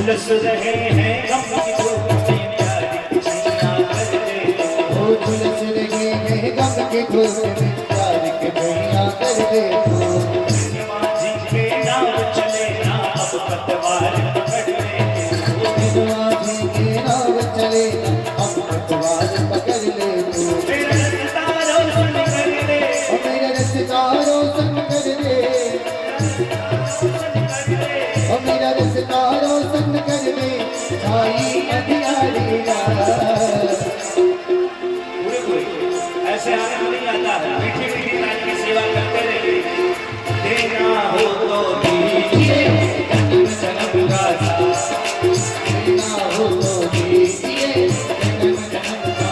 झुलस रहे हैं गम की धूप में प्यार की छैया कर दे वो झुलस रहे हैं गम के धूप में प्यार के छैया कर दे माझी के नाव चले ना अब पतवार पकड़ ले माझी के नाव चले अब पतवार पकड़ ले मेरा रास्ता रोशन कर दे मेरा रास्ता रोशन कर दे मेरा रास्ता रोशन कर दे छाई अंधियारी ऐसे आनंद नहीं आता है मीठी मीठी लाइन की सेवा करते रहिए देना हो तो दीजिए जन्म का देना हो तो दीजिए जन्म जन्म का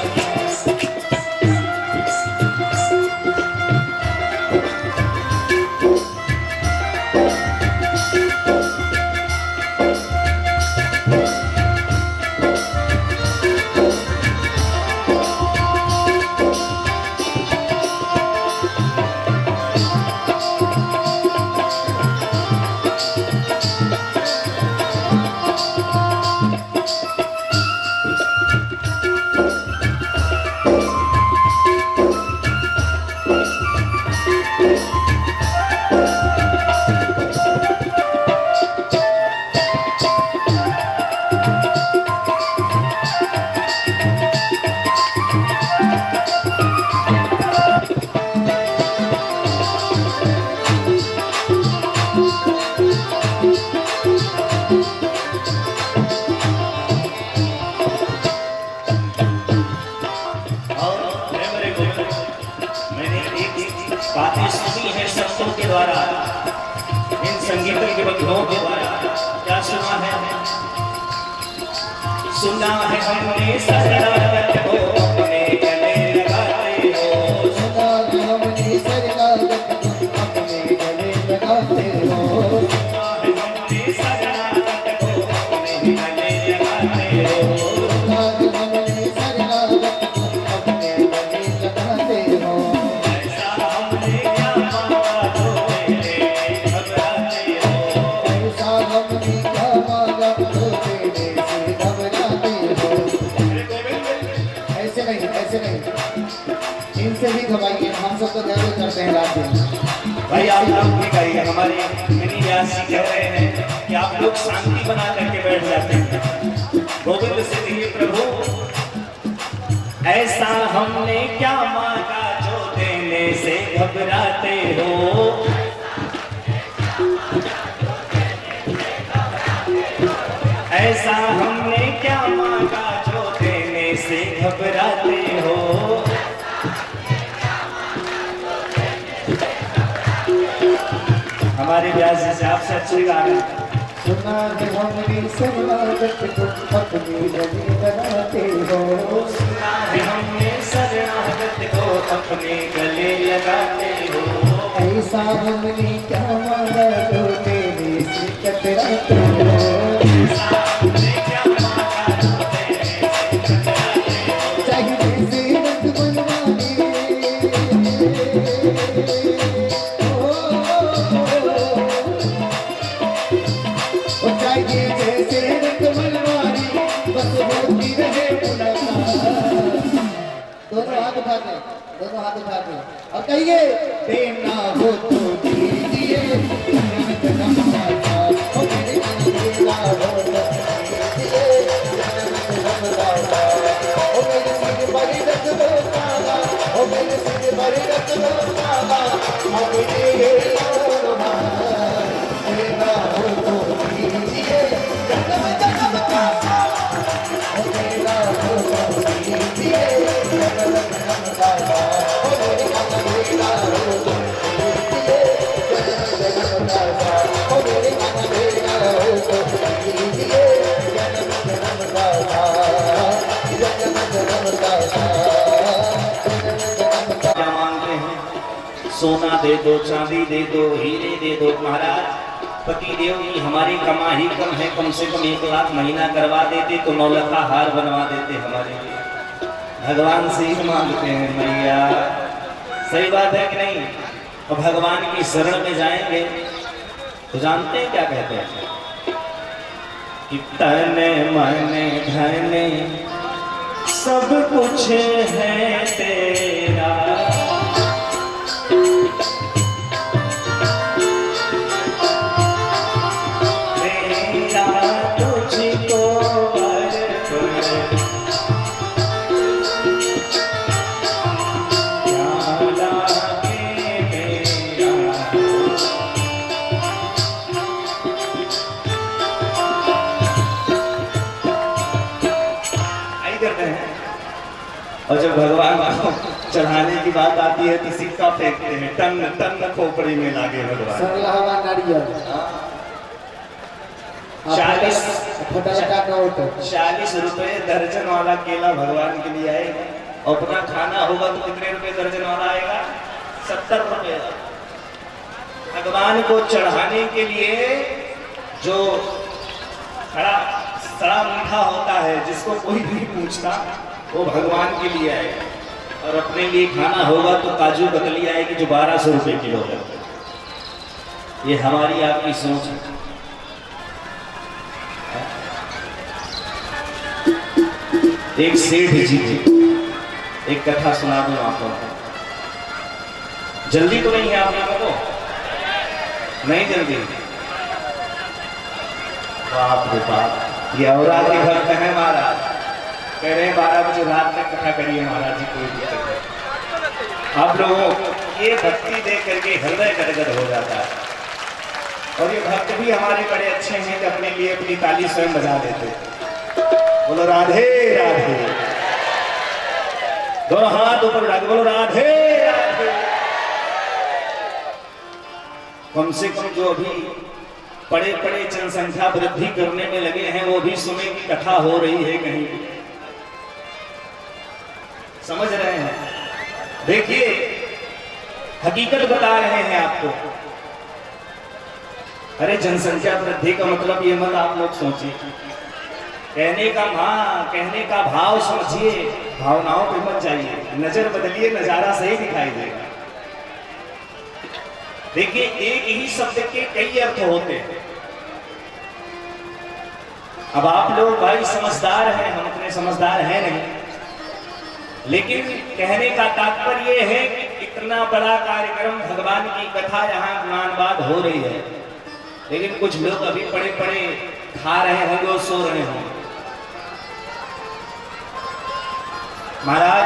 बातें सुनी है शब्दों के द्वारा इन संगीतों के बंधुओं के द्वारा क्या सुना है हमने शरणागत को अपने गले लगाते हो सुना है हमने शरणागत को अपने गले लगाते हो सुना है हमने शरणागत को अपने गले लगाते हो सुना है हमने शरणागत को अपने गले लगाते हो इनसे भी घबराइए हम सब तो जरूर करते हैं रात दिन भाई आप लोग भी कहिए हमारे मिनी व्यास जी कह रहे हैं कि आप लोग शांति बना करके बैठ जाते हैं गोविंद से कहिए प्रभु ऐसा हमने क्या मांगा जो देने से घबराते हो ऐसा हमने क्या मांगा जो देने से घबराते हो हमारे व्यास जी से आपसे अच्छे गा रहे हैं सुना है हमने शरणागत को अपने गले लगाते हो सुना है हमने शरणागत को अपने गले लगाते हो ऐसा हमने क्या मांगा जो तेरे से कतराते हो हमने क्या मांगा जो तेरे से घबराते हो चाहिए से रंग बनवाने चाहिए जैसे रंग बनवाने बस होती रहे मुलाकात दोनों हाथ उठाते और कहिए देना हो तो दीजिए जन्म जन्म का साथ ओ मेरे मन देना हो तो दीजिए जन्म जन्म का साथ ओ मेरे सिर बड़ी रख दो ताला ओ मेरे सिर बड़ी रख दो ताला अब ये देना हो तो दीजिए जन्म जन्म का साथ ओ देना हो तो दीजिए जन्म जन्म का साथ सोना दे दो, चांदी दे दो, हीरे दे दो। महाराज पति देव की हमारी कमाई कम है, कम से कम 1 लाख महीना करवा देते तो 9 लाख का हार बनवा देते हमारे लिए। भगवान से ही मांगते हैं मैया, सही बात है कि नहीं? और भगवान की शरण में जाएंगे तो जानते हैं क्या कहते हैं? कि तन मन धन सब कुछ है तेरा, मेरा तुझको अर्पण, क्या लागे मेरा। आई करते हैं। और जब भगवान को चढ़ाने की बात आती है तो सिक्का फेंकते हैं, टन टन खोपड़ी में लागे भगवान। सरलहवा नारियल 40 रुपए दर्जन वाला केला भगवान के लिए आएगा, और अपना खाना होगा तो कितने रुपए दर्जन वाला आएगा? 70 रुपए। भगवान को चढ़ाने के लिए जो सड़ा मीठा होता है, जिसको कोई नहीं पूछता, वो भगवान के लिए आएगा। और अपने लिए खाना होगा तो काजू कतली आएगी जो 1200 रुपए किलो है। ये हमारी आपकी सोच है। एक सेठ जी थे, एक कथा सुना दूं आपको। जल्दी तो नहीं है आप लोगों को? नहीं जल्दी? बाप रे बाप, ये औरात के भक्त है महाराज। कह रहे हैं 12 बजे रात तक कथा करिए महाराज जी, कोई दिक्कत नहीं। आप लोगों ये भक्ति देख करके हृदय गदगद हो जाता है। और ये भक्त भी हमारे बड़े अच्छे हैं कि अपने लिए अपनी ताली स्वयं बजा देते हैं। बोलो राधे राधे, दोनों हाथ ऊपर उठा के बोलो राधे राधे। कम से कम जो अभी बड़े बड़े जनसंख्या वृद्धि करने में लगे हैं वो भी सुने की कथा हो रही है कहीं। समझ रहे हैं? देखिए हकीकत बता रहे हैं आपको। अरे जनसंख्या वृद्धि का मतलब ये मत आप लोग सोचिए, कहने का भाव समझिए, भावनाओं पे मत जाइए। नजर बदलिए, नजारा सही दिखाई देगा। देखिए एक ही शब्द के कई अर्थ होते हैं। अब आप लोग भाई समझदार हैं, हम इतने समझदार हैं नहीं, लेकिन कहने का तात्पर्य यह है कि इतना बड़ा कार्यक्रम भगवान की कथा यहाँ गुणानुवाद हो रही है, लेकिन कुछ लोग अभी पड़े पड़े खा रहे होंगे और सो रहे होंगे। महाराज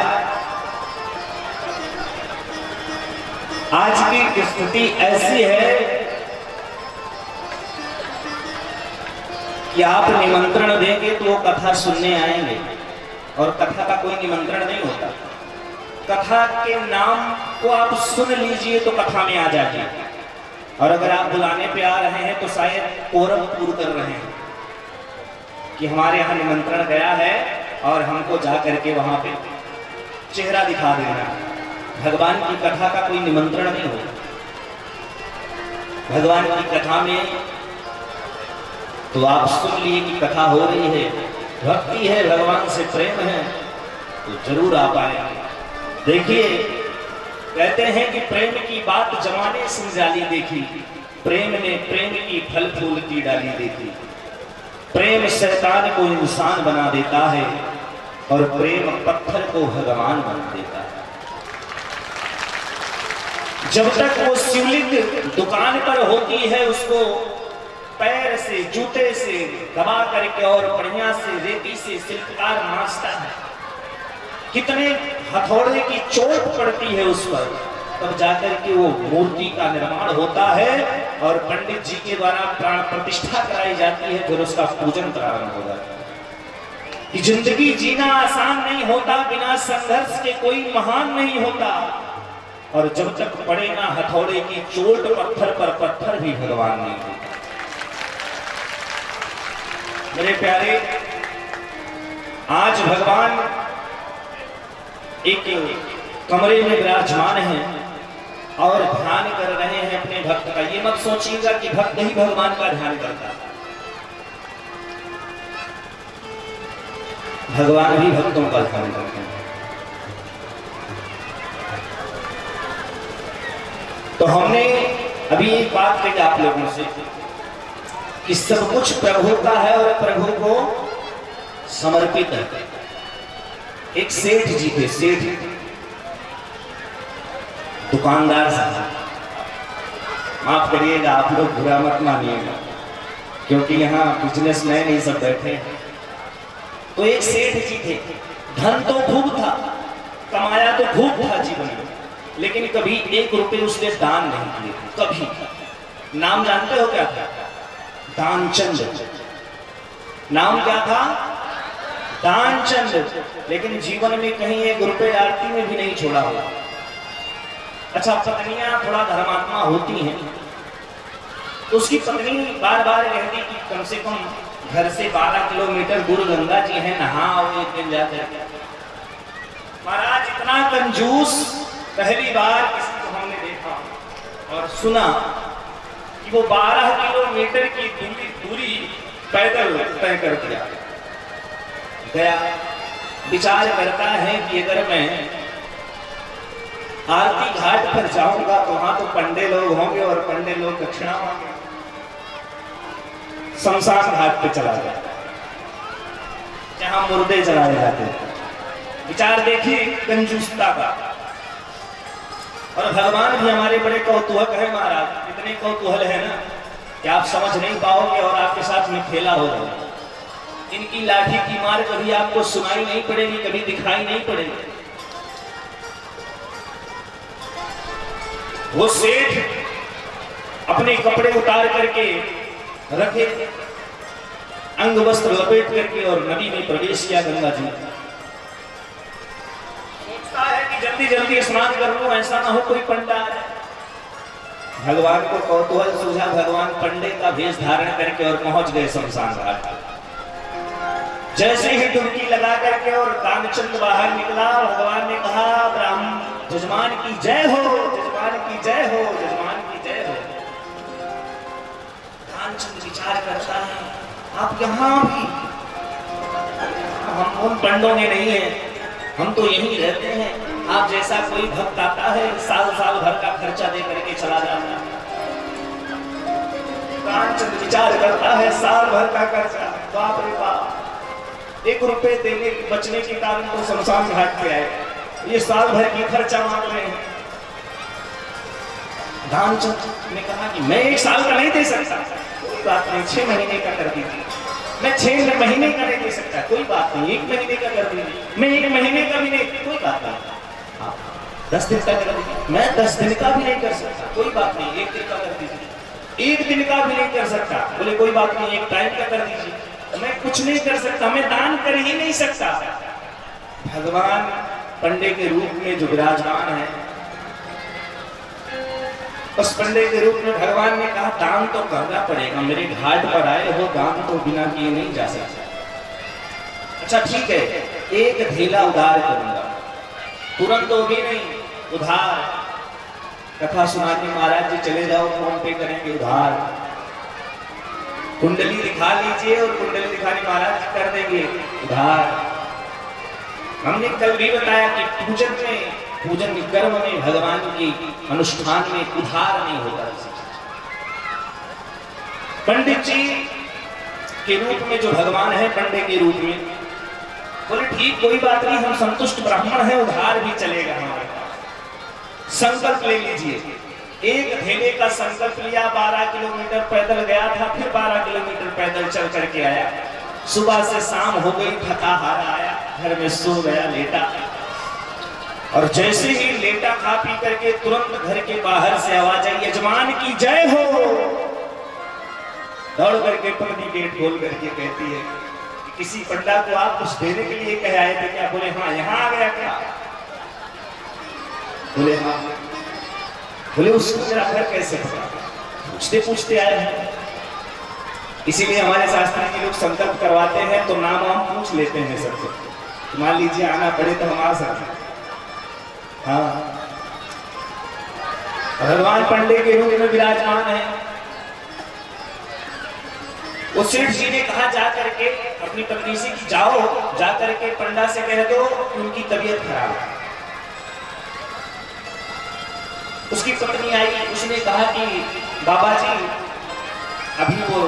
आज की स्थिति ऐसी है कि आप निमंत्रण देंगे तो वो कथा सुनने आएंगे, और कथा का कोई निमंत्रण नहीं होता। कथा के नाम को आप सुन लीजिए तो कथा में आ जाइए, और अगर आप बुलाने पे आ रहे हैं तो शायद कोरम पूर्ण कर रहे हैं कि हमारे यहाँ निमंत्रण गया है और हमको जा करके वहां पे चेहरा दिखा देना। भगवान की कथा का कोई निमंत्रण नहीं होता। भगवान की कथा में तो आप सुन लिए कि कथा हो रही है, भक्ति है, भगवान से प्रेम है, तो जरूर आप आएंगे। देखिए कहते हैं कि प्रेम की बात जमाने से जाली देखी, प्रेम ने प्रेम की फल फूल की डाली देखी। प्रेम शैतान को इंसान बना देता है और प्रेम पत्थर को भगवान बना देता है। जब तक वो शिवलिंग दुकान पर होती है उसको पैर से जूते से दबा करके और बढ़िया से रेती से शिल्पकार नाचता है, कितने हथौड़े की चोट पड़ती है उस पर, तब जाकर के वो मूर्ति का निर्माण होता है और पंडित जी के द्वारा प्राण प्रतिष्ठा कराई जाती है, फिर उसका पूजन प्रारंभ हो जाता है। कि जिंदगी जीना आसान नहीं होता, बिना संघर्ष के कोई महान नहीं होता, और जब तक पड़े ना हथौड़े की चोट पत्थर पर, पत्थर भी भगवान नहीं होता। मेरे प्यारे, आज भगवान एक कमरे में विराजमान हैं और ध्यान कर रहे हैं अपने भक्त का। ये मत सोचिएगा कि भक्त ही भगवान का ध्यान करता, भगवान भी भक्तों का ध्यान करते हैं। तो हमने अभी एक बात कही आप लोगों से कि सब कुछ प्रभु का है और प्रभु को समर्पित है। एक सेठ जी थे, सेठ दुकानदार साहब, माफ करिएगा आप लोग बुरा मत मानिएगा क्योंकि यहाँ बिजनेसमैन ही सब बैठे हैं। तो एक सेठ जी थे, धन तो खूब था, कमाया तो खूब था जीवन में, लेकिन कभी 1 रुपए उसने दान नहीं किए, कभी। नाम जानते हो क्या था? दानचंद। नाम क्या था? दानचंद। लेकिन जीवन में कहीं 1 रुपए आरती में भी नहीं छोड़ा हुआ। अच्छा, पत्नियां थोड़ा धर्मात्मा होती हैं, तो उसकी पत्नी बार बार कहती कि कम से कम घर से 12 किलोमीटर दूर गंगा जी है, नहाओ एक दिन जाकर। महाराज इतना कंजूस पहली बार किसी को हमने देखा और सुना कि वो 12 किलोमीटर की दूरी पैदल तय कर दिया। गया, विचार करता है कि अगर मैं आरती घाट पर जाऊंगा तो वहां तो पंडे लोग होंगे और पंडे लोग दक्षिणा मांगे। शमशान घाट पे चला गया जहां मुर्दे जलाए जाते हैं। विचार देखिए कंजूसता का। और भगवान भी हमारे बड़े कौतूहक है महाराज, इतने कौतूहल है ना कि आप समझ नहीं पाओगे और आपके साथ में खेला होगा। इनकी लाठी की मार कभी आपको सुनाई नहीं पड़ेगी, कभी दिखाई नहीं पड़ेगी। वो सेठ अपने कपड़े उतार करके रखे, अंग वस्त्र लपेट करके और नदी में प्रवेश किया, गंगा जी। सोचता है कि जल्दी जल्दी स्नान कर लो, ऐसा ना हो कोई पंडा आए। भगवान को कौतूहल सूझा, भगवान पंडे का वेश धारण करके और पहुंच गए शमशान घाट। जैसे ही डुबकी लगा करके और दानचंद बाहर निकला, भगवान ने कहा, ब्राह्मण जजमान की जय हो, जजमान की जय हो, जजमान की जय हो। दानचंद विचार करता है, आप यहाँ भी, हम उन पंडों में नहीं है, हम तो यहीं रहते हैं। आप जैसा कोई भक्त आता है, साल साल भर का खर्चा दे करके चला जाता है। दानचंद विचार करता है, साल भर का खर्चा, बाप रे बाप, 1 रुपए देने बचने के कारण तो शमशान घाट पे आए, ये साल भर की खर्चा मांग रहे हैं। दानचंद ने कहा कि मैं 1 साल का नहीं दे सकता, कोई बात नहीं, 6 महीने का कर दीजिए। मैं 6 महीने का नहीं दे सकता, कोई बात नहीं, 1 महीने का कर दीजिए। मैं 1 महीने का भी नहीं, कोई बात नहीं। 10 दिन का कर दीजिए। मैं 10 दिन का भी नहीं कर सकता, कोई बात नहीं, 1 दिन का कर दीजिए। 1 दिन का भी नहीं कर सकता, बोले कोई बात नहीं, 1 टाइम का कर दीजिए। मैं कुछ नहीं कर सकता, मैं दान कर ही नहीं सकता। भगवान पंडे के रूप में जो विराजमान है, उस पंडे के रूप में भगवान ने कहा, दान तो करना पड़ेगा, मेरे घाट पर आए हो, दान तो बिना किए नहीं जा सकता। अच्छा ठीक है, 1 धेला उधार करूंगा, तुरंत तो भी नहीं, उधार। कथा सुना के महाराज जी चले जाओ, फोन पे करेंगे उधार। कुंडली दिखा लीजिए और कुंडली दिखाने महाराज जी कर देंगे उधार। हमने कल भी बताया कि पूजन कर्म में, भगवान की अनुष्ठान में उधार नहीं होता। पंडित जी के रूप में जो भगवान है, पंडे के रूप में, बोले ठीक, कोई बात नहीं, हम संतुष्ट ब्राह्मण हैं, उधार भी चलेगा हमारे पास। संकल्प ले लीजिए। 1 धेले का संकल्प लिया, 12 किलोमीटर पैदल गया था, फिर 12 किलोमीटर पैदल चल करके आया। सुबह से शाम हो गई, थका हारा आया, घर में सो गया, लेटा। और जैसे ही लेटा, खा पी करके तुरंत घर के बाहर से आवाज आई, यजमान की जय हो। दौड़ करके पत्नी गेट खोल करके कहती है कि किसी पंडा को आप कुछ देने के लिए कह आए थे क्या? बोले हाँ, यहाँ आ गया क्या? बोले हाँ। बोले उसको मेरा घर कैसे पता? पूछते पूछते आए हैं। इसीलिए हमारे शास्त्री जी लोग संकल्प करवाते हैं तो नाम हम पूछ लेते हैं सबसे। मान लीजिए आना पड़े तो हम आ सकते। हाँ, भगवान पंडे के रूप में विराजमान है। उस सेठ जी ने कहा जा करके अपनी पत्नी से कि जाओ, जा करके पंडा से कह दो कि उनकी तबीयत खराब है। उसकी पत्नी आई, उसने कहा कि बाबा जी अभी वो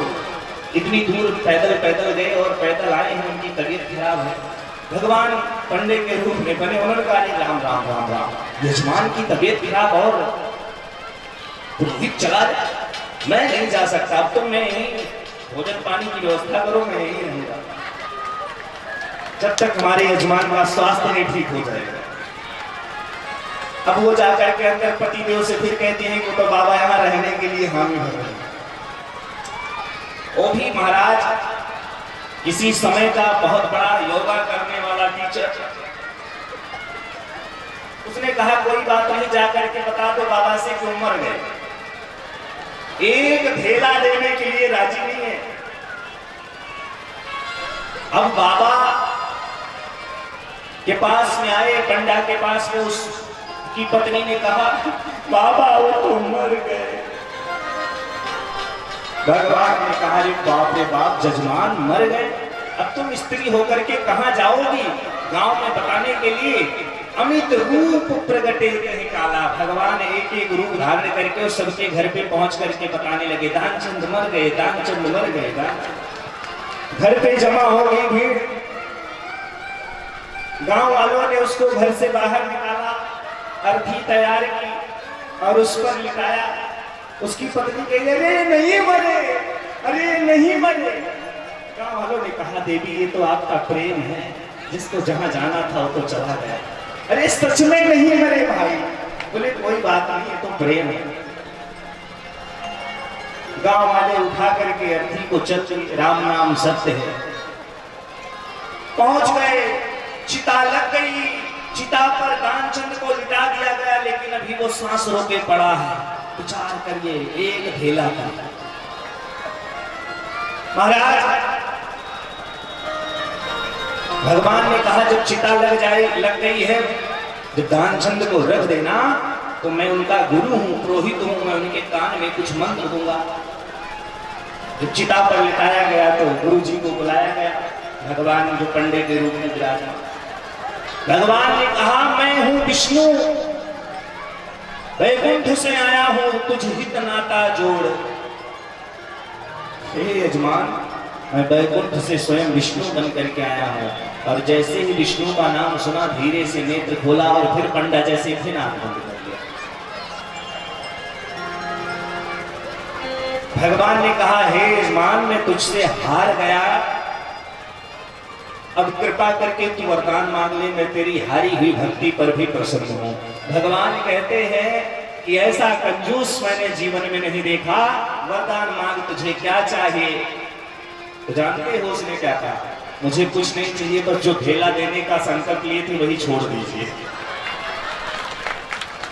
इतनी दूर पैदल पैदल गए और पैदल आए हैं, उनकी तबीयत खराब है। भगवान पंडित के रूप में बने, उन्होंने कहा राम राम राम राम, यजमान की तबीयत खराब और पुरोहित चला जाए, मैं नहीं जा सकता, अब तुम मैं भोजन पानी की व्यवस्था करो, मैं यही रहूंगा जब तक हमारे यजमान का स्वास्थ्य नहीं ठीक हो जाएगा। अब वो जाकर के अंदर पतिदेव से फिर कहते हैं कि तो बाबा यहाँ रहने के लिए हामी हो रहे हैं। वो भी महाराज किसी समय का बहुत बड़ा योगा करने वाला टीचर, उसने कहा कोई बात नहीं, जाकर के बता दो बाबा से कि मर गए। एक ढेला देने के लिए राजी नहीं है। अब बाबा के पास में आए, पंडा के पास में, उसकी पत्नी ने कहा बाबा वो तो मर गए। भगवान ने कहा बाप रे बाप, जजमान मर गए, अब तुम स्त्री होकर के कहां जाओगी गांव में बताने के लिए? अमित रूप प्रगटे कहे काला। भगवान एक एक रूप धारण करके और सबके घर पे पहुंच करके बताने लगे दानचंद मर गए, दानचंद मर गए। घर पे जमा हो गई भीड़, गांव वालों ने उसको घर से बाहर निकाला, अर्थी तैयार की और उस पर लिटाया। उसकी पत्नी कही अरे नहीं मरे, अरे नहीं मरे। गांव वालों ने कहा देवी ये तो आपका प्रेम है, जिसको जहां जाना था वो तो चला गया। अरे सच में नहीं मरे भाई। बोले कोई बात नहीं, ये तो प्रेम है। गांव वाले उठा करके अर्थी को चल राम नाम सत्य है पहुंच गए। चिता लग गई, चिता पर दानचंद को लिटा दिया गया, लेकिन अभी वो सांस रोके पड़ा है। विचार करिए, एक ढेला था महाराज। भगवान ने कहा जब चिता लग गई है, जब दानचंद को रख देना तो मैं उनका गुरु हूं, पुरोहित हूं, मैं उनके कान में कुछ मंत्र दूंगा। जब चिता पर लिटाया गया तो गुरु जी को बुलाया गया। भगवान जो पंडित के रूप में विराजमान, भगवान ने कहा मैं हूं विष्णु, वैकुंठ से आया हूं तुझ हित नाता जोड़। हे यजमान, मैं वैकुंठ से स्वयं विष्णु बन करके आया हूं। और जैसे ही विष्णु का नाम सुना, धीरे से नेत्र खोला और फिर पंडा जैसे फिर आंख बंद कर दिया। भगवान ने कहा हे यजमान, मैं तुझसे हार गया, अब कृपा करके तू वरदान मांग ले, मैं तेरी हारी हुई भक्ति पर भी प्रसन्न हूं। भगवान कहते हैं कि ऐसा कंजूस मैंने जीवन में नहीं देखा। वरदान मांग, तुझे क्या चाहिए? तो जानते हो उसने क्या कहा? मुझे कुछ नहीं चाहिए, बस जो ढेला देने का संकल्प लिए थे वही छोड़ दीजिए।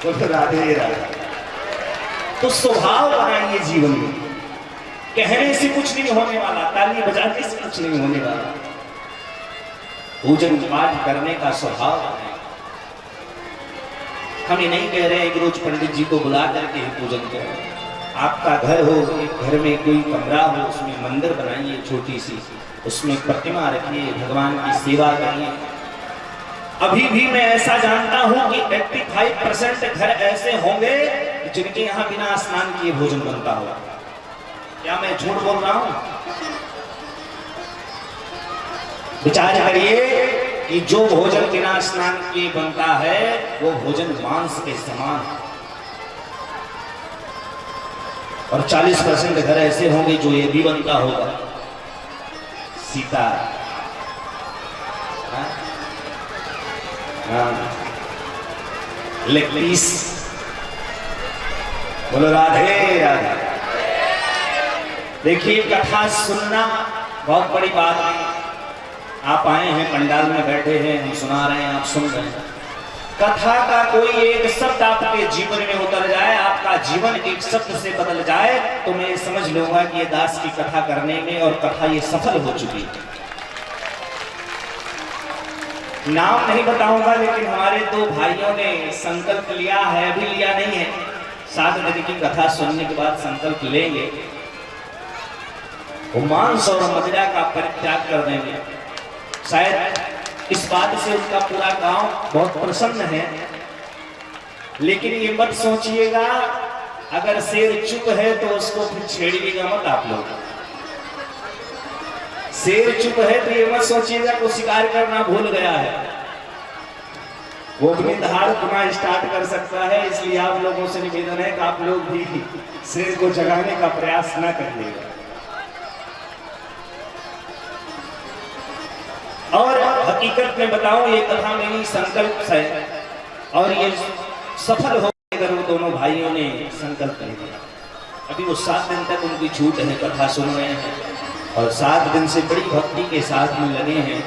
तो राधे राधे। तो स्वभाव बनाइए जीवन में, कहने से कुछ नहीं होने वाला, ताली बजाने से कुछ नहीं होने वाला। पूजन पाठ करने का स्वभाव बनाए। हम ये नहीं कह रहे हैं कि रोज पंडित जी को बुला करके ही पूजन करें। आपका घर हो, घर में कोई कमरा हो, उसमें मंदिर बनाइए छोटी सी, उसमें प्रतिमा रखिए, भगवान की सेवा करिए। अभी भी मैं ऐसा जानता हूं कि 85% घर ऐसे होंगे जिनके यहाँ बिना स्नान किए भोजन बनता होगा। क्या मैं झूठ बोल रहा हूं? विचार करिए कि जो भोजन बिना स्नान किए बनता है वो भोजन मांस के समान है। और 40% घर ऐसे होंगे जो ये भी बनता होगा। सीता, लेग पीस, बोलो राधे राधे। देखिए कथा सुनना बहुत बड़ी बात है। आप आए हैं, पंडाल में बैठे हैं, हम सुना रहे हैं, आप सुन रहे हैं। कथा का कोई एक शब्द आपके जीवन में उतर जाए, आपका जीवन एक शब्द से बदल जाए, तो मैं समझ लूंगा कि ये दास की कथा करने में और कथा ये सफल हो चुकी है। नाम नहीं बताऊंगा, लेकिन हमारे दो भाइयों ने संकल्प लिया है, अभी लिया नहीं है, 7 दिन की कथा सुनने के बाद संकल्प लेंगे। वो मांस और मदिरा का परित्याग कर देंगे। शायद इस बात से उनका पूरा गांव बहुत प्रसन्न है। लेकिन ये मत सोचिएगा अगर शेर चुप है तो उसको फिर छेड़िएगा मत आप लोग। शेर चुप है तो ये मत सोचिएगा को शिकार करना भूल गया है, वो अपनी दहाड़ पुनः स्टार्ट कर सकता है। इसलिए आप लोगों से निवेदन है कि आप लोग भी शेर को जगाने का प्रयास न करिएगा। और हकीकत में बताऊं, ये कथा मेरी संकल्प है और ये सफल हो अगर वो दोनों भाइयों ने संकल्प कर लिया। अभी वो 7 दिन तक उनकी छूट है, कथा सुन रहे हैं और 7 दिन से बड़ी भक्ति के साथ में लगे हैं।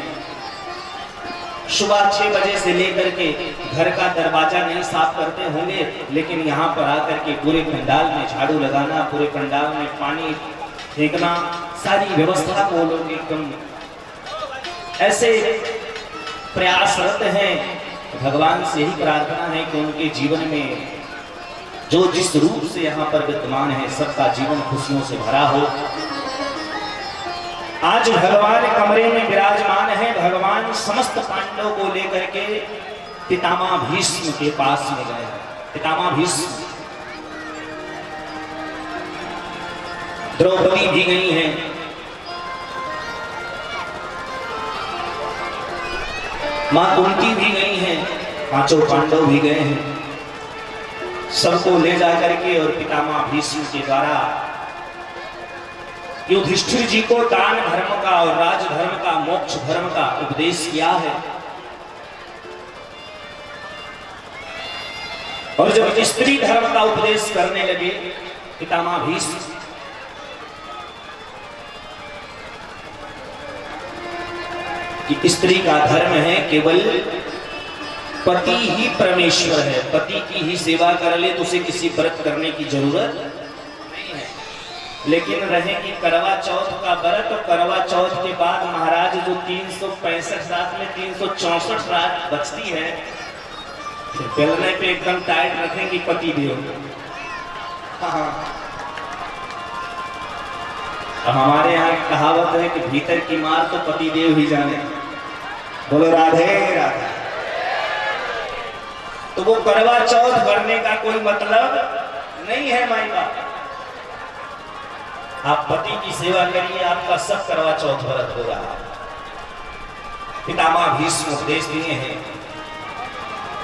सुबह 6 बजे से लेकर के घर का दरवाजा नहीं साफ करते होंगे, लेकिन यहाँ पर आकर के पूरे पंडाल में झाड़ू लगाना, पूरे पंडाल में पानी फेंकना, सारी व्यवस्था को लोग एकदम ऐसे प्रयासरत हैं। भगवान से ही प्रार्थना है कि उनके जीवन में जो जिस रूप से यहाँ पर विद्यमान है सबका जीवन खुशियों से भरा हो। आज भगवान कमरे में विराजमान है। भगवान समस्त पांडवों को लेकर के पितामह भीष्म के पास में गए हैं। पितामह भीष्म, द्रौपदी भी गई हैं, मां कुंती भी गई हैं, 5 पांडव भी गए हैं। सबको ले जाकर के और पितामह भीष्म के द्वारा युधिष्ठिर जी को दान धर्म का और राज धर्म का, मोक्ष धर्म का उपदेश किया है। और जब स्त्री धर्म का उपदेश करने लगे पितामह भीष्म, कि स्त्री का धर्म है केवल पति ही परमेश्वर है, पति की ही सेवा कर ले तो उसे किसी व्रत करने की जरूरत नहीं है। लेकिन रहेगी करवा चौथ का व्रत, और करवा चौथ के बाद महाराज जो 365 रात में 364 रात बचती है, फिर बेलने पे एकदम टाइट रखेंगी पति देव। हमारे यहाँ कहावत है कि भीतर की मार तो पति देव ही जाने। बोलो राधे राधे। तो वो करवा चौथ करने का कोई मतलब नहीं है माई बाप। आप पति की सेवा करिए, आपका सब करवा चौथ व्रत हो रहा। पितामह भीष्म उपदेश दिए हैं।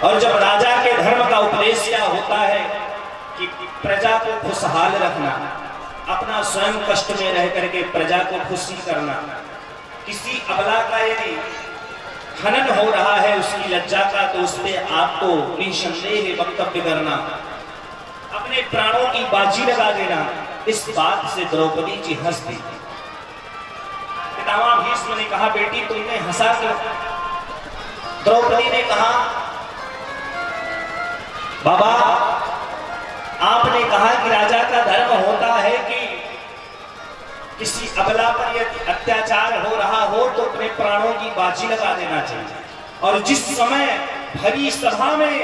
और जब राजा के धर्म का उपदेश क्या होता है कि प्रजा को खुशहाल रखना, अपना स्वयं कष्ट में रह करके प्रजा को खुशी करना, किसी अबला का यदि हनन हो रहा है उसकी लज्जा का, तो उस पर आपको निसंदेह वक्तव्य करना, अपने प्राणों की बाजी लगा देना। इस बात से द्रौपदी जी हंस दी। पितामह भीष्म ने कहा, बेटी तुमने हंसा क्यों? द्रौपदी ने कहा, बाबा आपने कहा कि राजा का धर्म होता है कि किसी अबला पर यदि अत्याचार हो रहा हो तो अपने प्राणों की बाजी लगा देना चाहिए। और जिस समय भरी सभा में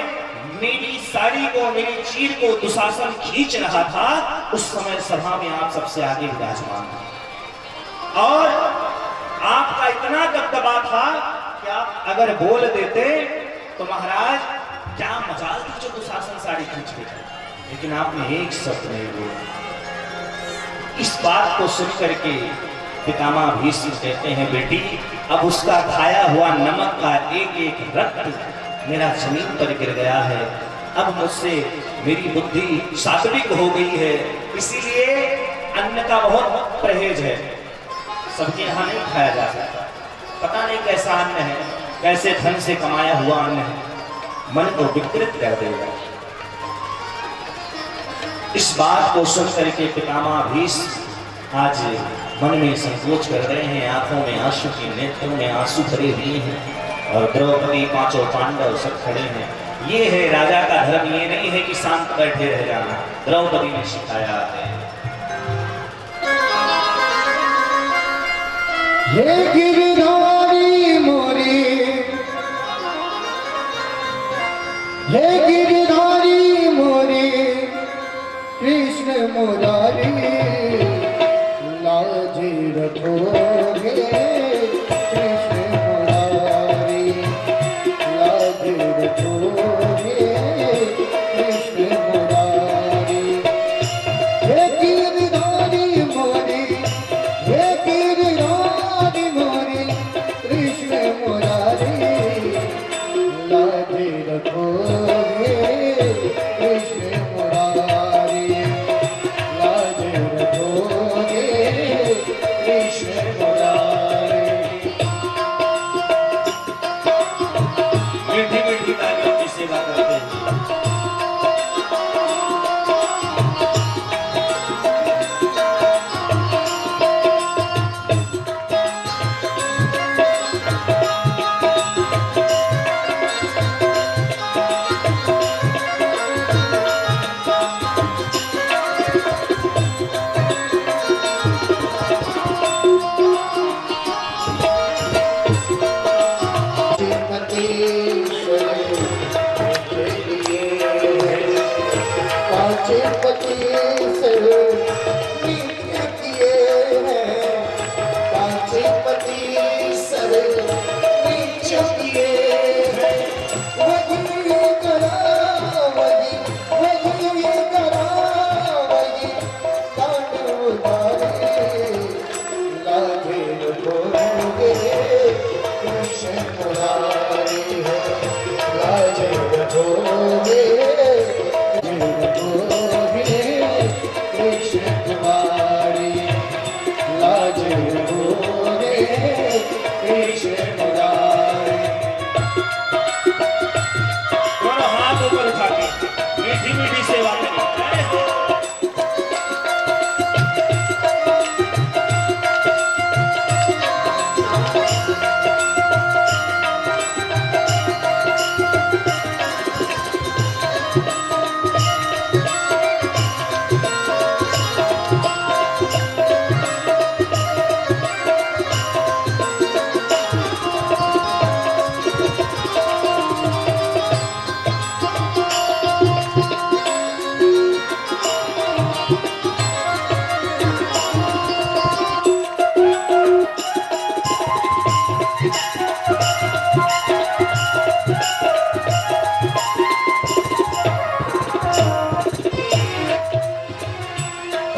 मेरी साड़ी को, मेरी चीर को दुशासन खींच रहा था, उस समय सभा में आप सबसे आगे विराजमान था और आपका इतना दबदबा था कि आप अगर बोल देते तो महाराज क्या मजाल थी जो दुशासन साड़ी खींच के, लेकिन आपने एक शब्द नहीं बोला। इस बात को सुन करके पितामह भीष्म कहते हैं, बेटी अब उसका खाया हुआ नमक का एक एक रक्त मेरा जमीन पर गिर गया है। अब मुझसे मेरी बुद्धि सात्विक हो गई है, इसीलिए अन्न का बहुत परहेज है। सबके यहाँ नहीं खाया जा सकता। पता नहीं कैसा अन्न है, कैसे धन से कमाया हुआ अन्न है, मन को विकृत कर देगा। इस बात को सुन करके पितामह भीष्म आज मन में संकोच कर रहे हैं, आंखों में आंसू की, नेत्रों में आंसू भरे हुए हैं और द्रौपदी, 5 पांडव सब खड़े हैं। ये है राजा का धर्म, ये नहीं है कि शांत बैठे रह जाना। द्रौपदी ने सिखाया है। हे गिरधारी मोरी, हे गिरधारी मोरी, कृष्ण मुरारी, लाज रखोगे कृष्ण मुरारी, लाज रखोगे कृष्ण मुरारी। हे गिरधारी मोरी, हे गिरधारी कृष्ण मुरारी लाज रखोगे कृष्ण मुरारी। मीठी मीठी तालियों की सेवा करते हैं। दोनों हाथ ऊपर उठा के मीठी मीठी सेवा करें।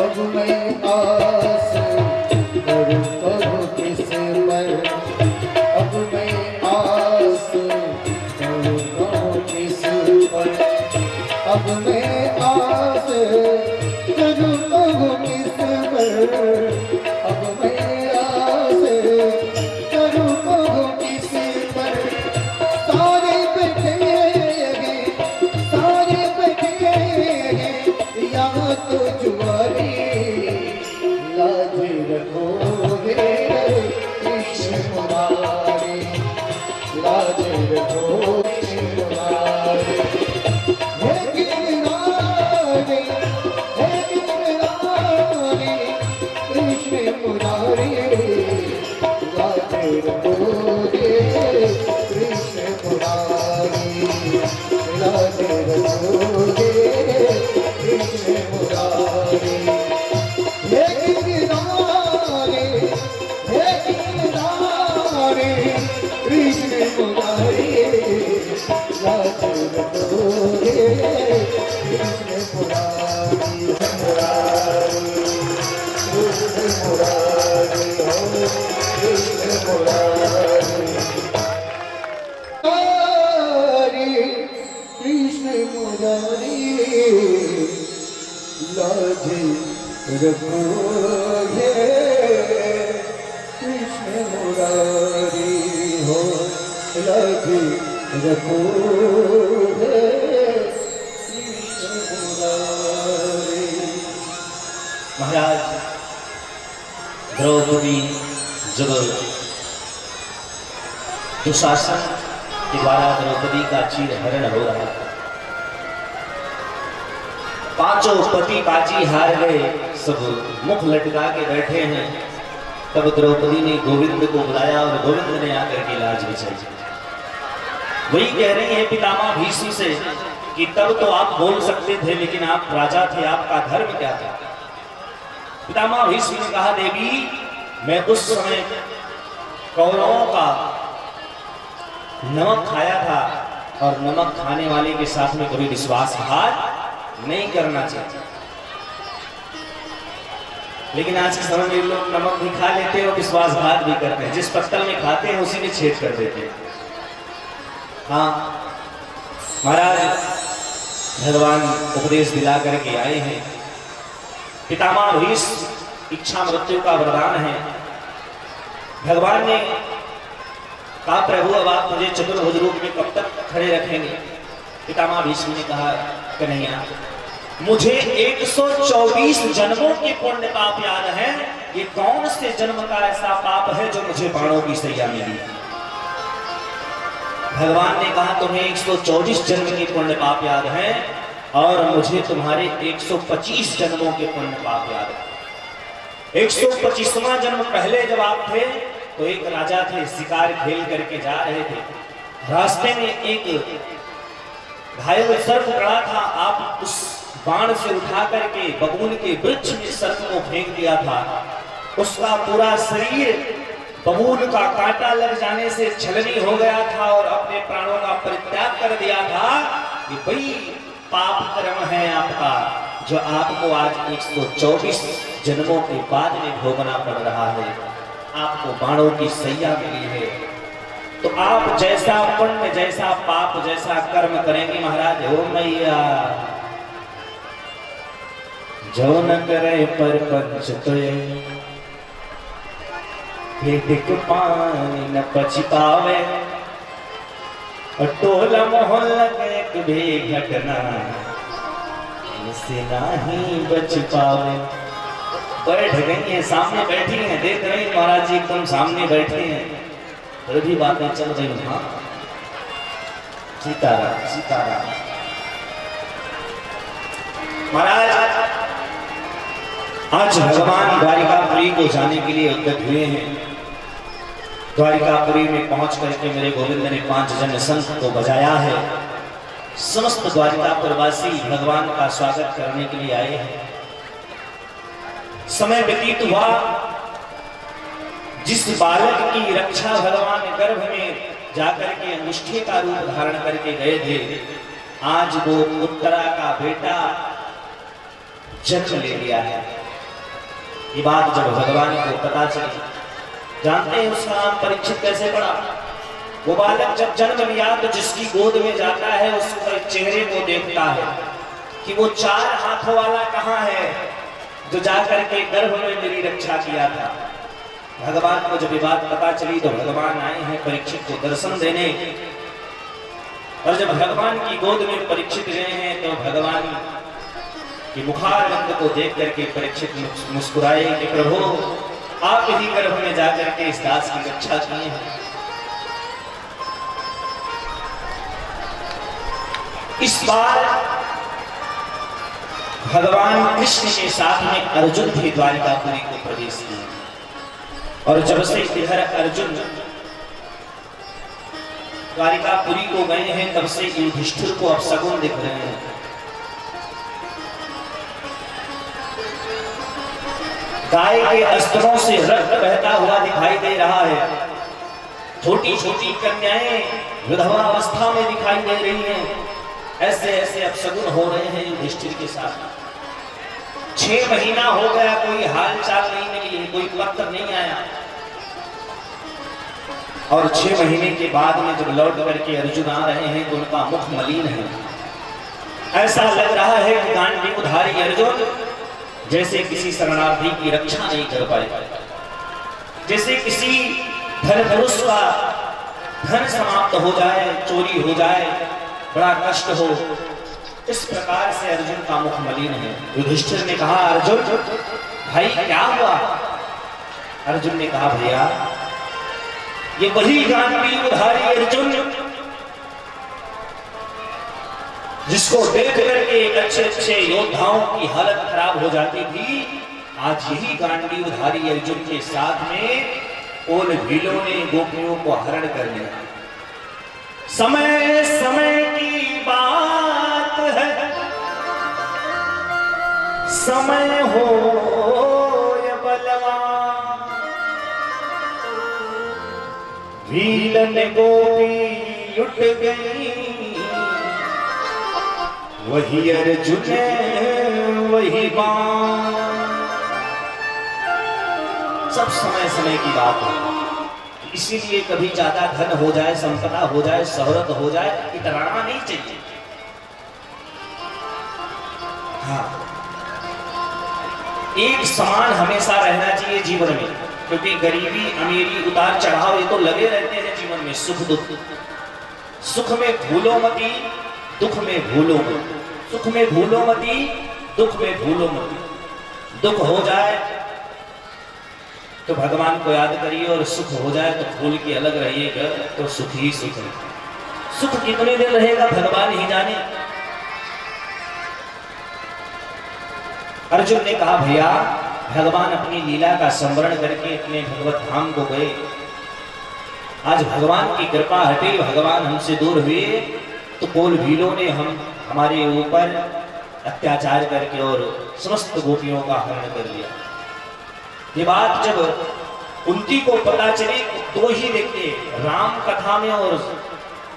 अब मैं आस करूं कब किस पर, अब मैं आस करूं कब किस पर, अब मैं आस करूं कब किस पर, अब मैं आस करूं कब किस पर। सारे बैठे हैं, सारे बैठे हैं यहाँ तो जुआरी लाज रखोगे कृष्ण मुरारी, लाज रखोगे कृष्ण मुरारी। हे गिरनारी, हे गिरनारी कृष्ण मुरारी, लाज रखोगे कृष्ण मुरारी, लाज रखोगे कृष्ण मुरारी। हे गिरनारी, हे गिरनारी कृष्ण मुरारी, लाज रखोगे कृष्ण मुरारी, मुरारी कृष्ण मुरारी, हो कृष्ण मुरारी। कृष्ण मुरारी लाज रखोगे कृष्ण मुरारी, हो लाज रखोगे कृष्ण मुरारी। महाराज द्रौपदी जब दुशासन के द्वारा द्रौपदी का चीरहरण हो रहा था, पांचों पति बाजी हार गए, सब मुख लटका के बैठे हैं। तब द्रौपदी ने गोविंद को बुलाया और गोविंद ने आकर के लाज बिछाई। वही कह रही है पितामह भीष्म से कि तब तो आप बोल सकते थे, लेकिन आप राजा थे, आपका धर्म क्या था। पितामह भीष्म ने कहा, देवी मैं उस समय कौरवों का नमक खाया था और नमक खाने वाले के साथ में कभी विश्वासघात नहीं करना चाहिए। लेकिन आज के समय में लोग नमक भी खा लेते हैं और विश्वासघात भी करते हैं। जिस पत्तल में खाते हैं उसी में छेद कर देते हैं। हाँ महाराज, भगवान उपदेश दिला करके आए हैं। पितामह भीष्म इच्छा मृत्यु का वरदान है। भगवान ने कहा प्रभु अब आप मुझे चतुर्भुज रूप में कब तक खड़े रखेंगे। पितामह भीष्म ने कहा कन्हैया मुझे 124 जन्मों के पुण्य पाप याद है, ये कौन से जन्म का ऐसा पाप है जो मुझे बाणों की सैया मिली। भगवान ने कहा तुम्हें 124 जन्म के पुण्य पाप याद है और मुझे तुम्हारे 125 जन्मों के पुण्य पाप याद है। 125वां जन्म पहले जब आप थे तो एक राजा थे, शिकार खेल करके जा रहे थे, रास्ते में एक घायल सर्प पड़ा था, आप उस बाण से उठा करके बबूल के वृक्ष में सर्प को फेंक दिया था। उसका पूरा शरीर बबूल का कांटा लग जाने से छलनी हो गया था और अपने प्राणों का परित्याग कर दिया था। ये वही पाप कर्म है आपका जो आपको आज 124 जन्मों के बाद में भोगना पड़ रहा है। आपको बाणों की सैया मिली है। तो आप जैसा पुण्य जैसा पाप जैसा कर्म करेंगे महाराज, हो मैया जो न करे पर पंच भेदिक पानी न पच पावे, टोला मोहल्ला एक भी घटना से नहीं बच पावे। बैठ गई है, सामने बैठी हैं, देख रहे हैं महाराज जी एकदम सामने बैठे हैं, तो भी बातें चल रही। हाँ सीताराम सीताराम। महाराज आज भगवान द्वारिकापुरी को जाने के लिए उद्यत हुए हैं। द्वारिकापुरी में पहुंच करके मेरे गोविंद ने 5 जन शंख को बजाया है। समस्त द्वारिकापुरवासी भगवान का स्वागत करने के लिए आए हैं। समय व्यतीत हुआ, जिस बालक की रक्षा भगवान गर्भ में जाकर के अंगुष्ठी का रूप धारण करके गए थे, आज वो उत्तरा का बेटा जन्म ले लिया है। ये बात जब भगवान को पता चली, जानते हैं उसका नाम परीक्षित कैसे पड़ा। वो बालक जब जन्म लिया तो जिसकी गोद में जाता है उसके चेहरे को देखता है कि वो 4 हाथों वाला कहाँ है जो जाकर के गर्भ में मेरी रक्षा किया था। भगवान को जब ये बात पता चली तो भगवान आए हैं परीक्षित को दर्शन देने। और जब भगवान की गोद में परीक्षित गए हैं तो भगवान कि मुखारविंद को देख करके परीक्षित मुस्कुराए कि प्रभु आप ही गर्भ में जाकर के इस दास की रक्षा किए हैं। इस बार भगवान कृष्ण के साथ में अर्जुन भी द्वारिकापुरी को प्रवेश किया। और जब से इधर अर्जुन द्वारिकापुरी को गए हैं तब से युधिष्ठिर को अपशगुन दिख रहे हैं। गाय के अस्त्रों से रक्त बहता हुआ दिखाई दे रहा है। छोटी छोटी कन्याएं विधवा अवस्था में दिखाई दे रही हैं। ऐसे ऐसे अपशगुन हो रहे हैं युधिष्ठिर के साथ। 6 महीना हो गया, कोई हालचाल नहीं मिली, कोई पत्र नहीं आया। और 6 महीने के बाद में जब लौट करके अर्जुन आ रहे हैं तो उनका मुख मलिन है। ऐसा लग रहा है कि गांडीवधारी अर्जुन जैसे किसी शरणार्थी की रक्षा नहीं कर पाए, जैसे किसी धन पुरुष का धन समाप्त हो जाए, चोरी हो जाए, बड़ा कष्ट हो, इस प्रकार से अर्जुन का मुख मलिन है। युधिष्ठिर ने कहा अर्जुन भाई क्या हुआ। अर्जुन ने कहा भैया ये वही गांडीवधारी अर्जुन जिसको देख करके अच्छे अच्छे योद्धाओं की हालत खराब हो जाती थी, आज यही गांडीवधारी अर्जुन के साथ में उन भीलों ने गोपियों को हरण कर लिया। समय समय की बात है, समय हो या बलवान, भीलन गोपी लुट गई, वही अर्जुन वही बाण। सब समय समय की बात है। इसीलिए कभी ज्यादा धन हो जाए, संपदा हो जाए, शोहरत हो जाए, इतराना नहीं चाहिए। हाँ, एक समान हमेशा रहना चाहिए जीवन में, क्योंकि गरीबी अमीरी उतार चढ़ाव ये तो लगे रहते हैं जीवन में, सुख दुख। सुख में भूलो मती, दुख में भूलो मती। सुख में भूलो मती, दुख में भूलो मती। दुख हो जाए तो भगवान को याद करिए, और सुख हो जाए तो भूल के अलग रहिएगा, तो सुख ही सुख है। सुख कितने दिन रहेगा भगवान ही जाने। अर्जुन ने कहा भैया, भगवान अपनी लीला का स्मरण करके अपने भगवत धाम को गए, आज भगवान की कृपा हटी, भगवान हमसे दूर हुए, तो कोल भीलों ने हमारे ऊपर अत्याचार करके और समस्त गोपियों का हरण कर लिया। ये बात जब कुंती को पता चली, दो ही देखते, राम कथा में और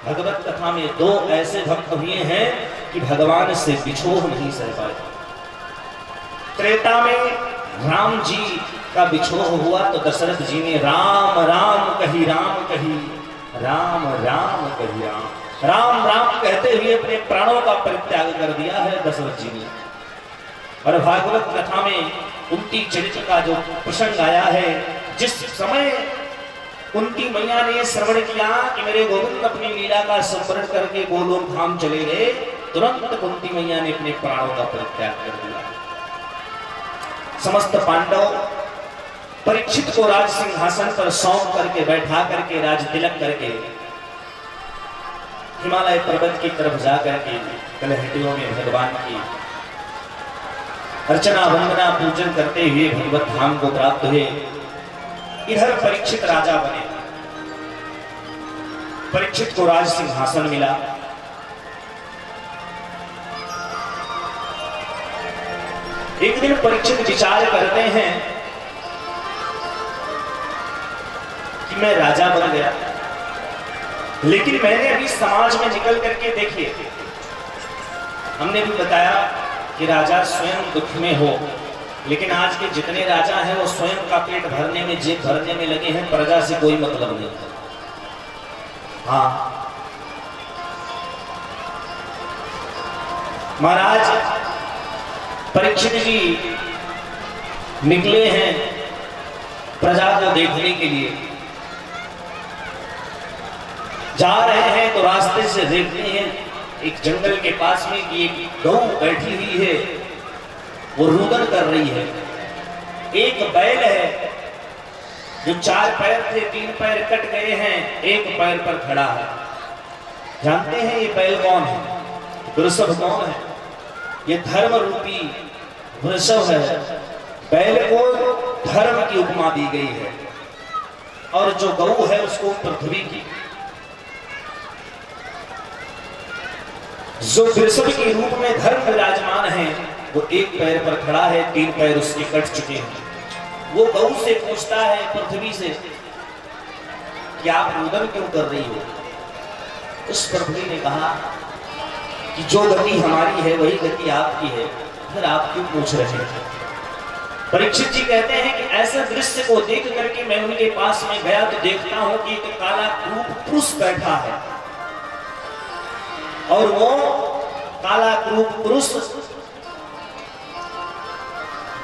भगवत कथा में दो ऐसे भक्त हुए हैं कि भगवान से बिछोह नहीं सह पाए। त्रेता में राम जी का बिछोह हुआ तो दशरथ जी ने राम राम कही, राम कही, राम राम कही, राम राम राम कहते हुए अपने प्राणों का परित्याग कर दिया है दशरथ जी ने। और भागवत कथा में कुंती चरित्र का जो प्रसंग आया है, जिस समय कुंती मैया ने श्रवण किया कि मेरे गोविंद अपनी लीला का स्मरण करके गोलोक धाम चले गए, तुरंत कुंती मैया ने अपने प्राणों का परित्याग कर दिया। समस्त पांडव परीक्षित को राज सिंहासन पर सौंप करके बैठा करके राज तिलक करके हिमालय पर्वत की तरफ जाकर के कलहटियों में भगवान की अर्चना वंदना पूजन करते हुए भगवत धाम को प्राप्त हुए। इधर परीक्षित राजा बने, परीक्षित को राज सिंहासन मिला। एक दिन परीक्षित विचार करते हैं कि मैं राजा बन गया, लेकिन मैंने अभी समाज में निकल करके देखिए, हमने भी बताया कि राजा स्वयं दुख में हो, लेकिन आज के जितने राजा हैं वो स्वयं का पेट भरने में, जेब भरने में लगे हैं, प्रजा से कोई मतलब नहीं। हाँ महाराज परीक्षित जी निकले हैं प्रजा को देखने के लिए, जा रहे हैं तो रास्ते से देखते हैं एक जंगल के पास में कि एक गौ बैठी हुई है, वो रुदन कर रही है। एक बैल है जो 4 पैर थे 3 पैर कट गए हैं, एक पैर पर खड़ा है। जानते हैं ये बैल कौन है? वृषभ कौन है? ये धर्म रूपी वृषभ है। बैल को धर्म की उपमा दी गई है, और जो गौ है उसको पृथ्वी की। जो वृषभ के रूप में धर्म विराजमान है, वो एक पैर पर खड़ा है, 3 पैर उसके कट चुके हैं। वो गौ से पूछता है पृथ्वी से कि आप रुदन क्यों कर रही हो? उस पृथ्वी ने कहा कि जो गति हमारी है वही गति आपकी है, फिर आप क्यों पूछ रहे हैं? परीक्षित जी कहते हैं कि ऐसे दृश्य को देख करके मैं उनके पास में गया तो देखता हूं कि एक काला क्रूप पुरुष बैठा है, और वो काला क्रूप पुरुष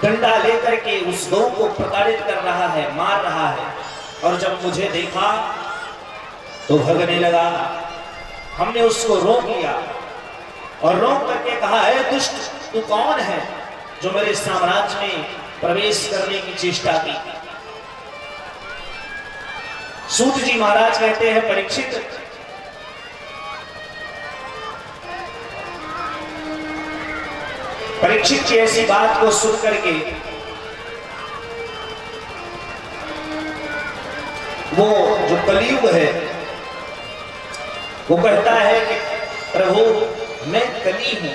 डंडा लेकर के उस गौ को प्रताड़ित कर रहा है, मार रहा है। और जब मुझे देखा तो भगने लगा। हमने उसको रोक लिया और रोक करके कहा, है दुष्ट, तू कौन है जो मेरे साम्राज्य में प्रवेश करने की चेष्टा की? सूत जी महाराज कहते हैं परीक्षित, परीक्षित की ऐसी बात को सुन करके वो जो कलियुग है वो कहता है कि प्रभु मैं कली हूं,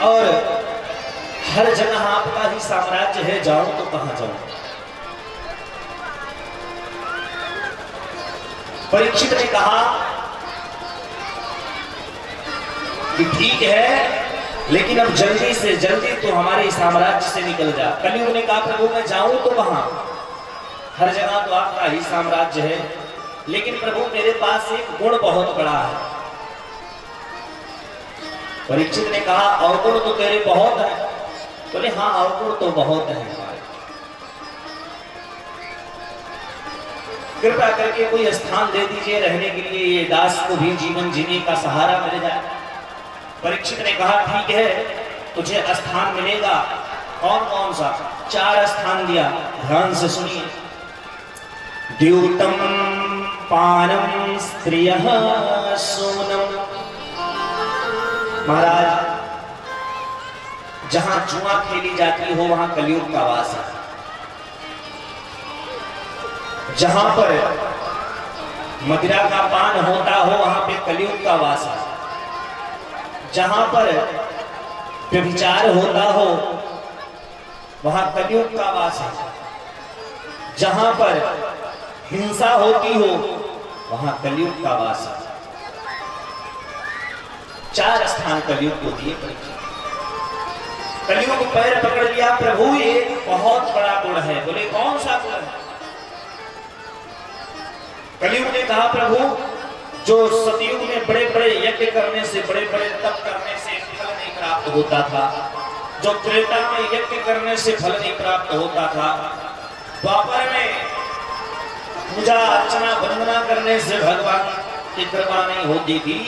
और हर जगह आपका ही साम्राज्य है, जाऊं तो कहां जाऊं? परीक्षित ने कहा कि ठीक है, लेकिन अब जल्दी से जल्दी तो हमारे साम्राज्य से निकल जा। कलियुग ने कहा प्रभु मैं जाऊं तो कहां? हर जगह तो आपका ही साम्राज्य है, लेकिन प्रभु मेरे पास एक गुण बहुत बड़ा है। परीक्षित ने कहा अवगुण तो तेरे बहुत है। बोले हाँ अवगुण तो बहुत है हमारे, कृपा करके कोई स्थान दे दीजिए रहने के लिए, ये दास को भी जीवन जीने का सहारा मिल जाए। परीक्षित ने कहा ठीक है तुझे स्थान मिलेगा। कौन कौन सा? 4 स्थान दिया, ध्यान से सुनिए। द्यूतम पानम स्त्रियः सोनम। महाराज जहां जुआ खेली जाती हो वहां कलयुग का वास है। जहां पर मदिरा का पान होता हो वहां पे कलयुग का वास है। जहां पर व्यभिचार होता हो वहां कलयुग का वास है। जहां पर हिंसा होती हो वहां कलयुग का वास है। 4 स्थान कलयुग को दिए परीक्षित। कलयुग पैर पकड़ लिया, प्रभु एक बहुत बड़ा गुण है। बोले कौन सा गुण है? कलयुग ने कहा प्रभु जो सतयुग में बड़े बड़े यज्ञ करने से, बड़े बड़े तप करने से फल नहीं प्राप्त होता था, जो त्रेता में यज्ञ करने से फल नहीं प्राप्त होता था, द्वापर में पूजा अर्चना वंदना करने से भगवान की कृपा नहीं होती थी,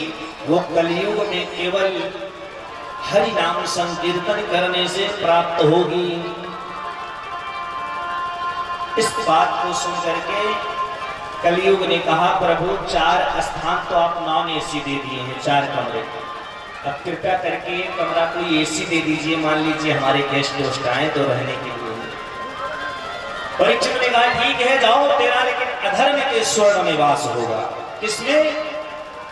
वो कलयुग में केवल हरि नाम संकीर्तन करने से प्राप्त होगी। इस बात को सुन करके कलयुग ने कहा प्रभु 4 स्थान तो आप नॉन एसी दे दिए हैं, 4 कमरे, अब कृपया करके कमरा कोई एसी दे दीजिए। मान लीजिए हमारे गेस्ट दोस्त आए तो रहने के लिए। परीक्षित ने कहा ठीक है जाओ तेरा, लेकिन अधर्म के स्वर्ण में वास होगा। किसमें?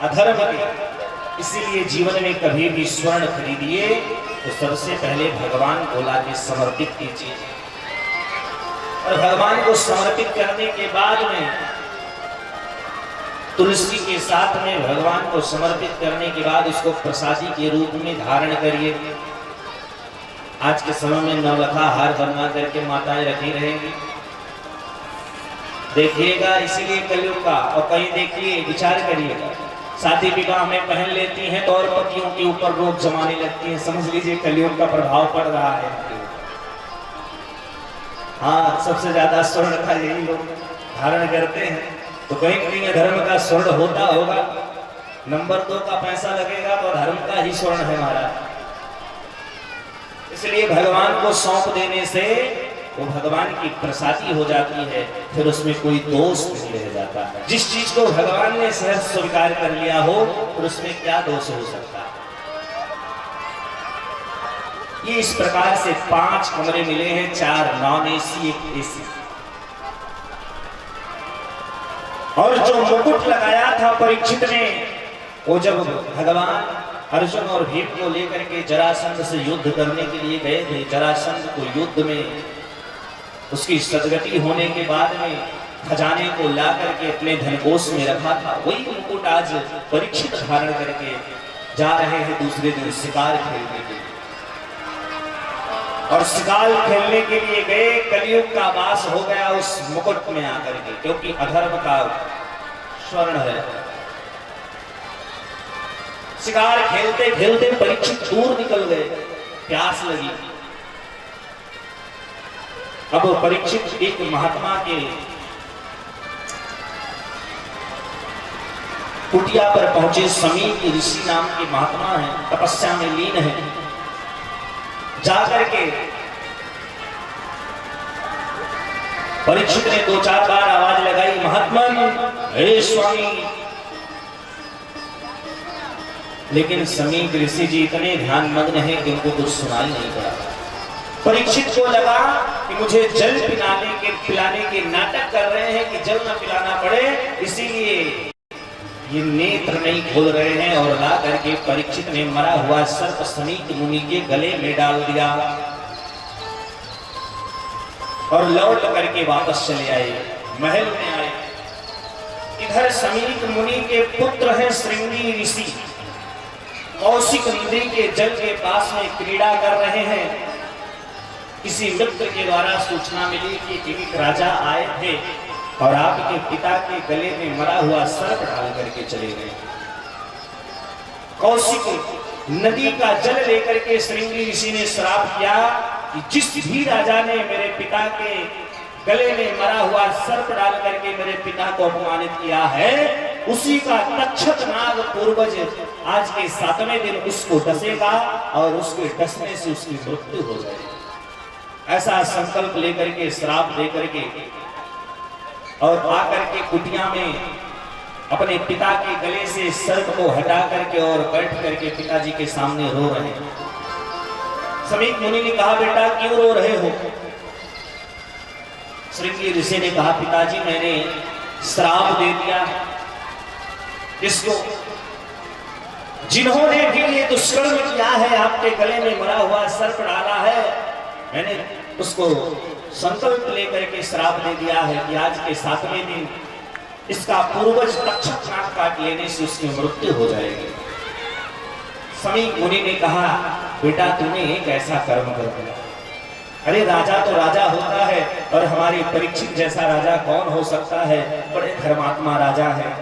अधर्म के। इसीलिए जीवन में कभी भी स्वर्ण खरीदिए तो सबसे पहले भगवान को लाके समर्पित कीजिए, और भगवान को समर्पित करने के बाद में तुलसी के साथ में भगवान को समर्पित करने के बाद उसको प्रसादी के रूप में धारण करिए। आज के समय में नवलखा हार बनवा करके माताएं रखी रहेंगी, देखिएगा। इसीलिए कलयुग का, और कहीं देखिए विचार करिएगा, शादी विवाह में पहन लेती हैं तो और पतियों के ऊपर रोक जमाने लगती हैं। समझ लीजिए कलयुग का प्रभाव पड़ रहा है। हाँ सबसे ज्यादा स्वर्ण का यही लोग धारण करते हैं, तो कहीं कहीं धर्म का स्वर्ण होता होगा। नंबर 2 का पैसा लगेगा तो धर्म का ही स्वर्ण है हमारा। इसलिए भगवान को सौंप देने से वो भगवान की प्रसादी हो जाती है, फिर उसमें कोई दोष नहीं रह जाता। जिस चीज को भगवान ने सहज स्वीकार कर लिया हो और उसमें क्या दोष हो सकता है। ये इस प्रकार से 5 कमरे मिले हैं, 4 नॉन एसी, 1 एसी। और जो मुकुट लगाया था परीक्षित ने, वो जब भगवान अर्जुन और भीम को लेकर के जरासंध से युद्ध करने के लिए गए थे, जरासंध को युद्ध में उसकी सदगति होने के बाद में खजाने को ला करके अपने धनकोष में रखा था, वही मुकुट आज परीक्षित धारण करके जा रहे हैं दूसरे दिन शिकार खेलने के लिए। और शिकार खेलने के लिए गए, कलयुग का वास हो गया उस मुकुट में आकर के, क्योंकि अधर्म का स्वर्ण है। शिकार खेलते खेलते परीक्षित दूर निकल गए, प्यास लगी। अब परीक्षित एक महात्मा के कुटिया पर पहुंचे। समीप ऋषि नाम के महात्मा हैं, तपस्या में लीन है। जाकर के परीक्षित ने 2-4 बार आवाज लगाई, महात्मन, हे स्वामी। लेकिन समीप ऋषि जी इतने ध्यानमग्न हैं कि उनको कुछ सुनाई नहीं पड़ा। परीक्षित को लगा कि मुझे जल पिलाने के नाटक कर रहे हैं कि जल न पिलाना पड़े, इसीलिए ये नेत्र नहीं खोल रहे हैं। और ला करके परीक्षित ने मरा हुआ सर्प समीप मुनि के गले में डाल दिया और लौट करके वापस चले आए, महल में आए। इधर समीप मुनि के पुत्र हैं श्रृंगी ऋषि, कौशिक नदी के जल के पास में क्रीड़ा कर रहे हैं। किसी मित्र के द्वारा सूचना मिली कि एक राजा आए थे और आपके पिता के गले में मरा हुआ सर्प डाल करके चले गए। कौशिक नदी का जल लेकर के श्रृंगी ऋषि ने श्राप किया कि जिस भी राजा ने मेरे पिता के गले में मरा हुआ सर्प डाल करके मेरे पिता को अपमानित किया है, उसी का तक्षक नाग पूर्वज आज के 7वें दिन उसको डसेगा और उसके डसने से उसकी मृत्यु हो जाएगी। ऐसा संकल्प लेकर के, श्राप लेकर के और आकर के कुटिया में अपने पिता के गले से सर्प को हटा करके और बैठ करके पिताजी के सामने रो रहे हैं। समीक मुनि ने कहा, बेटा क्यों रो रहे हो? श्रृंगी ऋषि ने कहा, पिताजी मैंने श्राप दे दिया इसको, जिन्होंने भी ये दुष्कर्म किया है, आपके गले में मरा हुआ सर्प डाला है, मैंने उसको संकल्प लेकर के श्राप दे दिया है कि आज के 7वें दिन इसका पूर्वज तक्षक नाग काट लेने से उसकी मृत्यु हो जाएगी। समीक मुनि ने कहा, बेटा तूने एक ऐसा कर्म कर दिया। अरे राजा तो राजा होता है और हमारे परीक्षित जैसा राजा कौन हो सकता है, बड़े धर्मात्मा राजा है।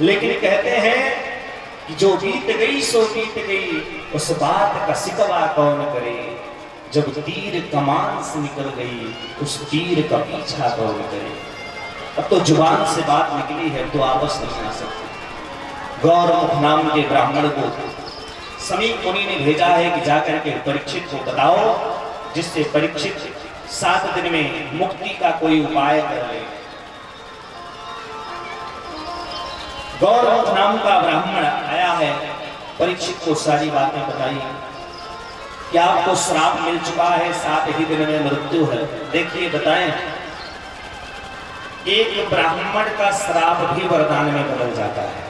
लेकिन कहते हैं कि जो बीत गई सो बीत गई, उस बात का सिकवा कौन करे, जब तीर कमान से निकल गई उस तीर का पीछा कौन करे। अब तो जुबान से बात निकली है तो आपस नहीं आ सकते। गौरमुख नाम के ब्राह्मण को समीक मुनि ने भेजा है कि जाकर के परीक्षित को बताओ, जिससे परीक्षित 7 दिन में मुक्ति का कोई उपाय कर ले। गौरमुख नाम का ब्राह्मण आया है, परीक्षित को सारी बातें बताई कि आपको श्राप मिल चुका है, 7 ही दिन में मृत्यु है। देखिए बताएं, एक ब्राह्मण का श्राप भी वरदान में बदल जाता है।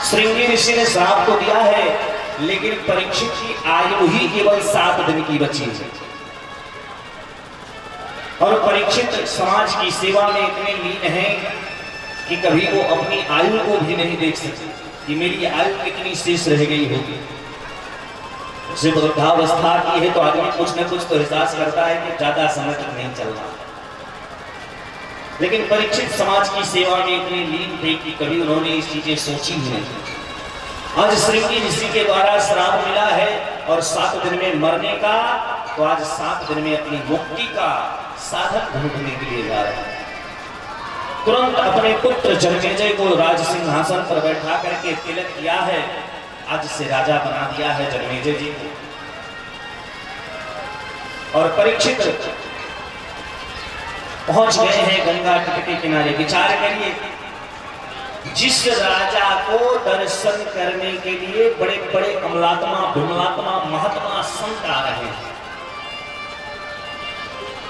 श्रृंगी ऋषि ने श्राप को दिया है, लेकिन परीक्षित की आयु ही केवल 7 दिन की बची है और परीक्षित समाज की सेवा में इतने लीन हैं कि कभी वो अपनी आयु को भी नहीं देख सकते कि मेरी आयु कितनी शेष रह गई होगी। उसे वृद्धावस्था की है तो आदमी कुछ न कुछ तो एहसास करता है कि ज्यादा समय तक नहीं चलना। लेकिन परीक्षित समाज की सेवा में इतने लीन थे कि कभी उन्होंने इस चीजें सोची ही नहीं। आज श्रृंगी ऋषि के द्वारा श्राप मिला है और 7 दिन में मरने का, तो आज 7 दिन में अपनी मुक्ति का साधन ढूंढने के लिए जा रहे हैं। तुरंत अपने पुत्र जनमेजय को राज सिंहासन पर बैठा करके तिलक किया है, आज से राजा बना दिया है जनमेजय जी को। और परीक्षित पहुंच गए हैं गंगा तट के किनारे। विचार करिए, जिस राजा को दर्शन करने के लिए बड़े बड़े अमलात्मा, विमलात्मा, महात्मा संत आ रहे हैं,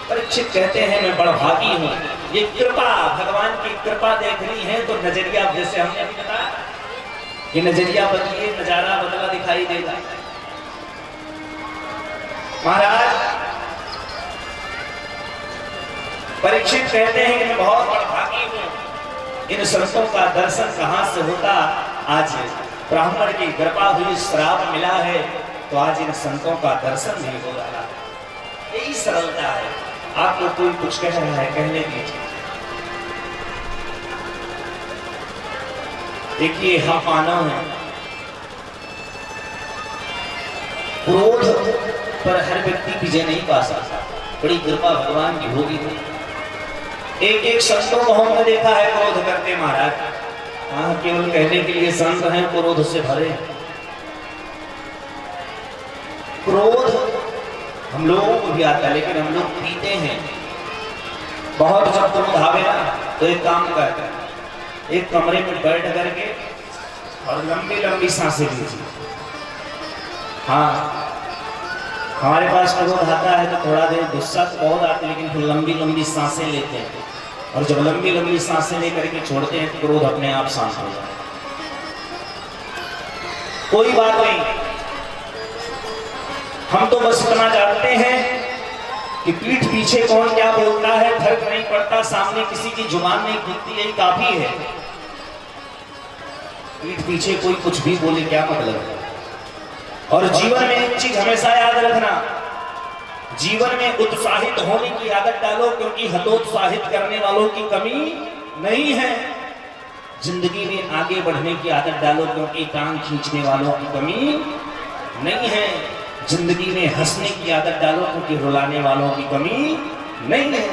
परीक्षित कहते हैं मैं बड़ा भागी हूं, ये कृपा, भगवान की कृपा देखनी है तो नजरिया, जैसे हमने अभी बताया कि नजरिया बदलिए नजारा बदला दिखाई देगा। महाराज परीक्षित कहते हैं कि मैं बहुत बड़ा भागी हूं, इन संतों का दर्शन कहां से होता। आज ब्राह्मण की कृपा हुई, श्राप मिला है तो आज इन संतों का दर्शन नहीं हो रहा। यही सरलता है। आपको कोई कुछ कह रहा है, कहने दीजिए। देखिए हम मानव हैं, क्रोध पर हर व्यक्ति विजय नहीं पा सकता, बड़ी कृपा भगवान की होगी तो। एक एक संतों को हमने देखा है क्रोध करते महाराज। हाँ, केवल कहने के लिए संत हैं, क्रोध से भरे। क्रोध हम लोगों को भी आता है, लेकिन हम लोग पीते हैं बहुत। जब क्रोध आवे ना तो एक काम करते हैं, एक कमरे में बैठ करके और लंबी लंबी सांसें लीजिए। हाँ, हमारे पास क्रोध आता है तो थोड़ा देर गुस्सा तो बहुत आता है, लेकिन फिर लंबी लंबी सांसें लेते हैं और जब लंबी लंबी सांसें लेकर के छोड़ते हैं तो क्रोध अपने आप शांत हो जाता है। कोई बात नहीं, हम तो बस इतना जानते हैं कि पीठ पीछे कौन क्या बोलता है फर्क नहीं पड़ता, सामने किसी की जुबान नहीं खुलती, यही काफी है। पीठ पीछे कोई कुछ भी बोले क्या मतलब है। और जीवन में एक चीज हमेशा याद रखना, जीवन में उत्साहित होने की आदत डालो, क्योंकि हतोत्साहित करने वालों की कमी नहीं है। जिंदगी में आगे बढ़ने की आदत डालो, क्योंकि टांग खींचने वालों की कमी नहीं है। जिंदगी में हंसने की आदत डालो, क्योंकि रुलाने वालों की कमी नहीं है।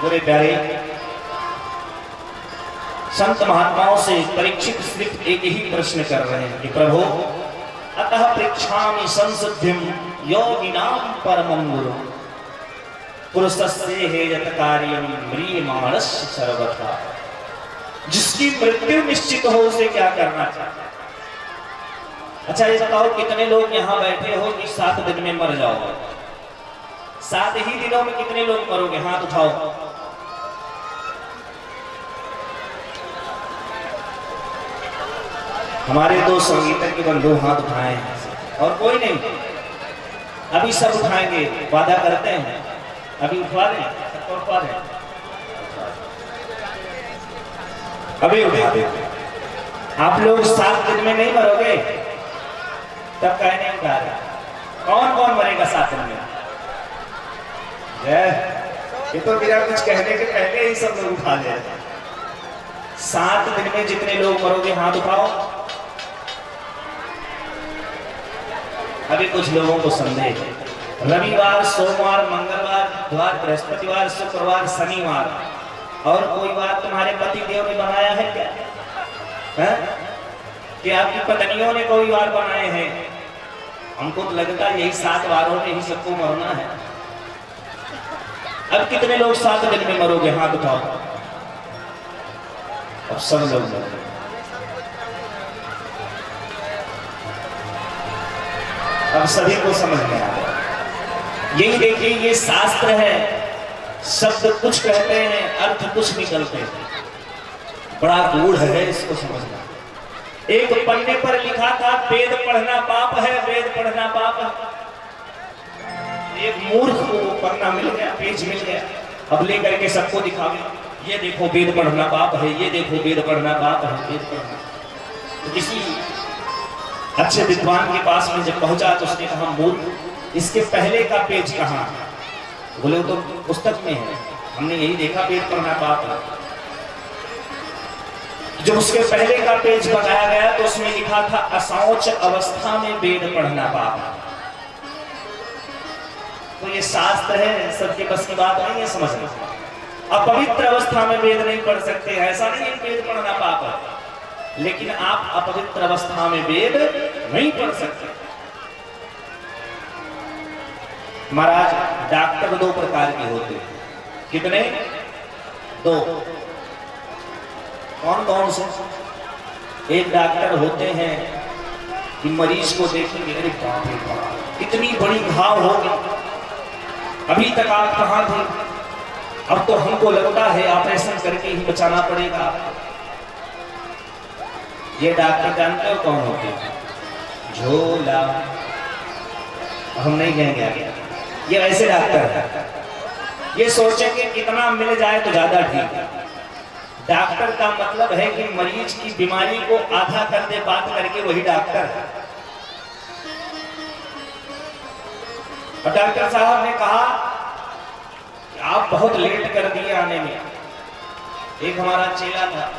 मेरे प्यारे, संत महात्माओं से परीक्षित सिर्फ एक ही प्रश्न कर रहे हैं कि प्रभु अतः पृच्छामि संसिद्धिं योगिनां परमं गुरु पुरुषस्य हेयत कार्यं म्रियमाणस्य सर्वथा। जिसकी मृत्यु निश्चित हो उसे क्या करना चाहिए? अच्छा ये बताओ, कितने लोग यहाँ बैठे हो कि 7 दिन में मर जाओगे? 7 ही दिनों में कितने लोग मरोगे? हाथ उठाओ। हमारे 2 संगीतज्ञ के बंधु हाथ उठाए हैं और कोई नहीं। अभी सब उठाएंगे, वादा करते हैं। अभी उठवा दें, सबको उठवा दें। अभी उठा दें। आप लोग 7 दिन में नहीं मरोगे, तब कहने उठा रहे। कौन कौन मरेगा 7 दिन में? ये तो मेरा कुछ कहने के पहले ही सब लोग उठा ले। 7 दिन में जितने लोग मरोगे हाथ उठाओ। अभी कुछ लोगों को संदेह है। रविवार, सोमवार, मंगलवार, बुधवार, बृहस्पतिवार, शुक्रवार, शनिवार और कोई बार तुम्हारे पति देव ने बनाया है क्या? है? कि आपकी पत्नियों ने कोई बार बनाए हैं? हमको तो लगता है यही 7 वारों में ही सबको मरना है। अब कितने लोग 7 दिन में मरोगे? हाथ उठाओ। अब सब लोग मरोगे। अब सभी को समझ में आ गया। यही देखिए, ये शास्त्र है। शब्द कुछ कहते हैं, अर्थ कुछ निकलते हैं। बड़ा गूढ़ है इसको समझना। एक पन्ने पर लिखा था वेद पढ़ना पाप है, वेद पढ़ना पाप है। एक मूर्ख को पन्ना मिल गया, पेज मिल गया, अब लेकर के सबको दिखावे, ये देखो वेद पढ़ना पाप है, ये देखो वेद पढ़ना पाप है, वेद पढ़ना। तो किसी अच्छे विद्वान के पास में जब पहुंचा तो उसने कहा मूर्ख, इसके पहले का पेज कहाँ? बोले तो पुस्तक में है, हमने यही देखा वेद पढ़ना पाप है। जब उसके पहले का पेज बनाया गया तो उसमें लिखा था अशौच अवस्था में वेद पढ़ना पाप है। तो ये शास्त्र है, सबके बस की बात नहीं है समझना। अपवित्र अवस्था में वेद नहीं पढ़ सकते, ऐसा नहीं है वेद पढ़ना पाप है, लेकिन आप अपवित्र अवस्था में वेद नहीं पढ़ सकते। महाराज, डॉक्टर 2 प्रकार के होते हैं। कितने? 2। कौन कौन से? एक डॉक्टर होते हैं कि मरीज को देखेंगे, अरे बाप रे बाप, इतनी बड़ी घाव हो गई, अभी तक आप कहाँ थे? अब तो हमको लगता है ऑपरेशन करके ही बचाना पड़ेगा। ये डॉक्टर जानते हो कौन होते हैं? झोला। हम नहीं कहेंगे आगे। ये ऐसे डॉक्टर है, ये सोचेंगे कितना मिल जाए तो ज्यादा ठीक है। डॉक्टर का मतलब है कि मरीज की बीमारी को आधा कर दे बात करके, वही डॉक्टर है। और डॉक्टर साहब ने कहा कि आप बहुत लेट कर दिए आने में। एक हमारा चेला था,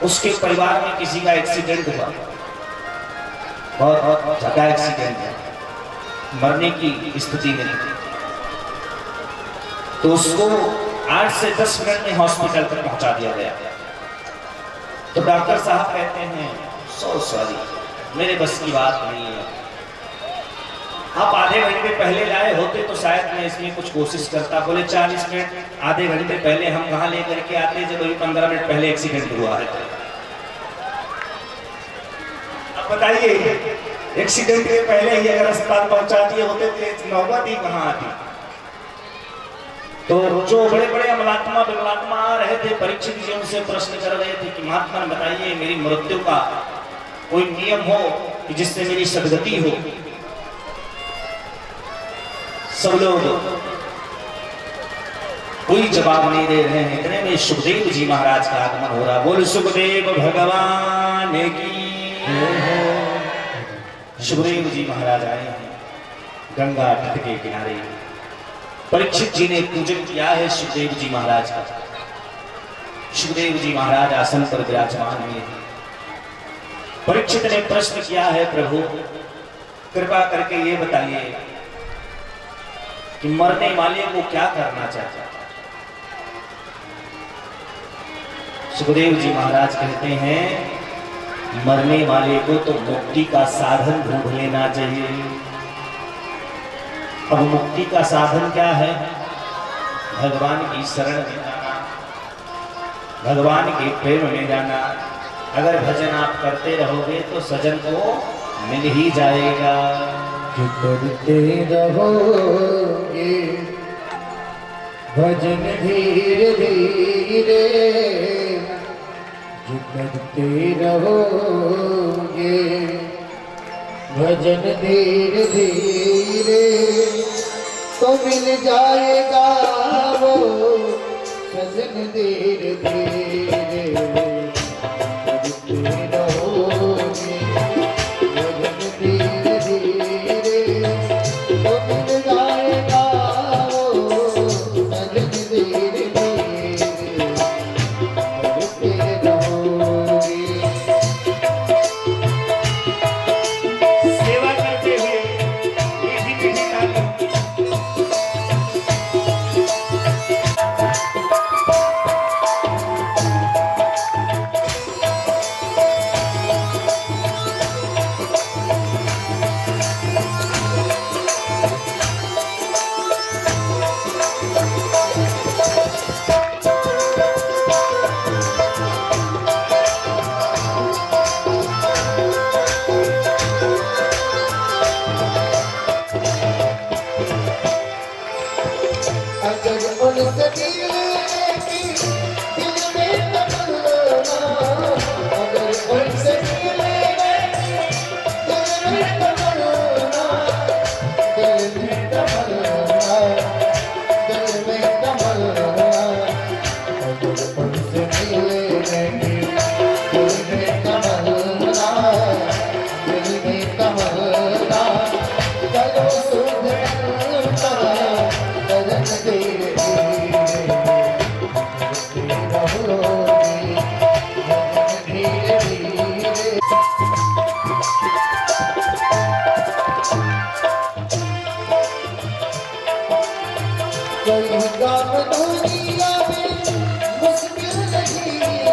उसके परिवार में किसी का एक्सीडेंट हुआ, बहुत ज्यादा एक्सीडेंट है, मरने की स्थिति में थी। तो उसको 8 से 10 मिनट में हॉस्पिटल तक पहुंचा दिया गया। तो डॉक्टर साहब कहते हैं सो सॉरी, मेरे बस की बात नहीं है, आप आधे घंटे पहले लाए होते तो शायद मैं इसमें कुछ कोशिश करता। बोले 40 मिनट, आधे घंटे पहले हम कहाँ लेकर के आते जब अभी 15 मिनट पहले एक्सीडेंट हुआ है। अब बताइए, एक्सीडेंट के पहले ही अगर अस्पताल पहुंचा दिए होते तो नौबत ही कहाँ आती। तो जो बड़े बड़े अमलात्मा विमलात्मा आ रहे थे, परीक्षित जी उनसे प्रश्न कर रहे थे कि महात्मा बताइए, मेरी मृत्यु का कोई नियम हो कि जिससे मेरी सदगति हो। सब लोग कोई जवाब नहीं दे रहे हैं। इतने में सुखदेव जी महाराज का आगमन हो रहा। बोल सुखदेव भगवान की। सुखदेव जी महाराज आए हैं गंगा तट के किनारे। परीक्षित जी ने पूजन किया है सुखदेव जी महाराज का। सुखदेव जी महाराज आसन पर विराजमान हुए। परीक्षित ने प्रश्न किया है, प्रभु कृपा करके ये बताइए कि मरने वाले को क्या करना चाहिए। सुखदेव जी महाराज कहते हैं मरने वाले को तो मुक्ति का साधन ढूंढ लेना चाहिए। अब मुक्ति का साधन क्या है? भगवान की शरण में जाना, भगवान के प्रेम में जाना। अगर भजन आप करते रहोगे तो सजन को मिल ही जाएगा। जो करते रहोगे भजन धीरे धीरे, जो करते रहोगे भजन धीरे धीरे, तो मिल जाएगा वो सजन धीरे धीरे। करते रहोगे भजन धीरे धीरे, तो मिल जाएगा वो सजन धीरे धीरे। करते रहोगे सेवा करते हुए मीठी मीठी ताली। अगर उनसे मिलने की दिल में तमन्ना, अगर उनसे मिलने की दिल में तमन्ना, दिल में तमन्ना, दिल में तमन्ना, अगर उनसे मिलने की दिल में तमन्ना, दिल में तमन्ना, करो सुधरता भजन धीरे धीरे। करते रहोगे भजन धीरे धीरे। कोई काम दुनिया में मुश्किल नहीं है,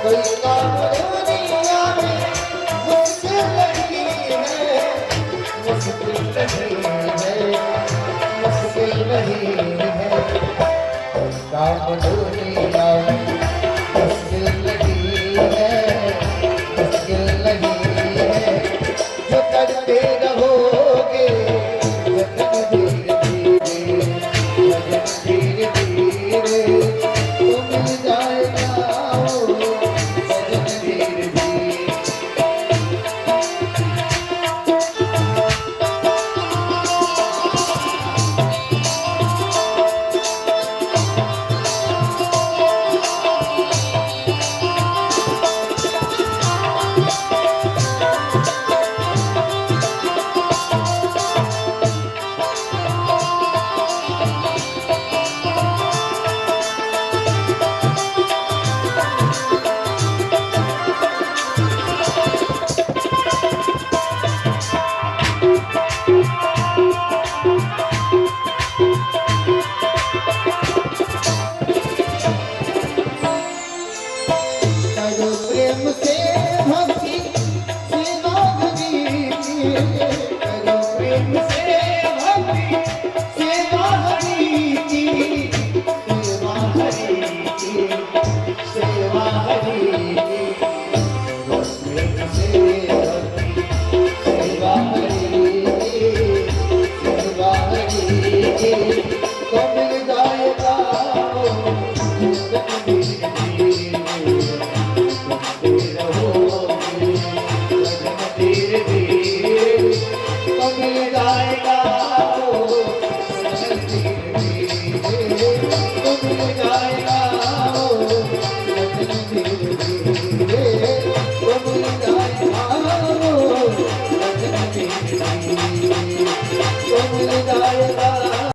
कोई काम दुनिया में मुश्किल नहीं है, मुश्किल नहीं है, मुश्किल नहीं है। कोई काम दुनिया में मुश्किल नहीं है, मुश्किल नहीं है। जो करते रहोगे भजन धीरे धीरे, भजन धीरे धीरे, तो मिल जाएगा वो भजन धीरे धीरे। करो प्रेम से भक्ति सेवा हरि की, करो प्रेम से भक्ति सेवा हरि की, सेवा हरि की, सेवा हरि की। करो प्रेम से भक्ति सेवा हरि की, सेवा हरि की, तो मिल जाएगा वो भजन धीरे धीरे। करते रहोगे भजन धीरे धीरे, तो मिल जाएगा वो भजन धीरे धीरे।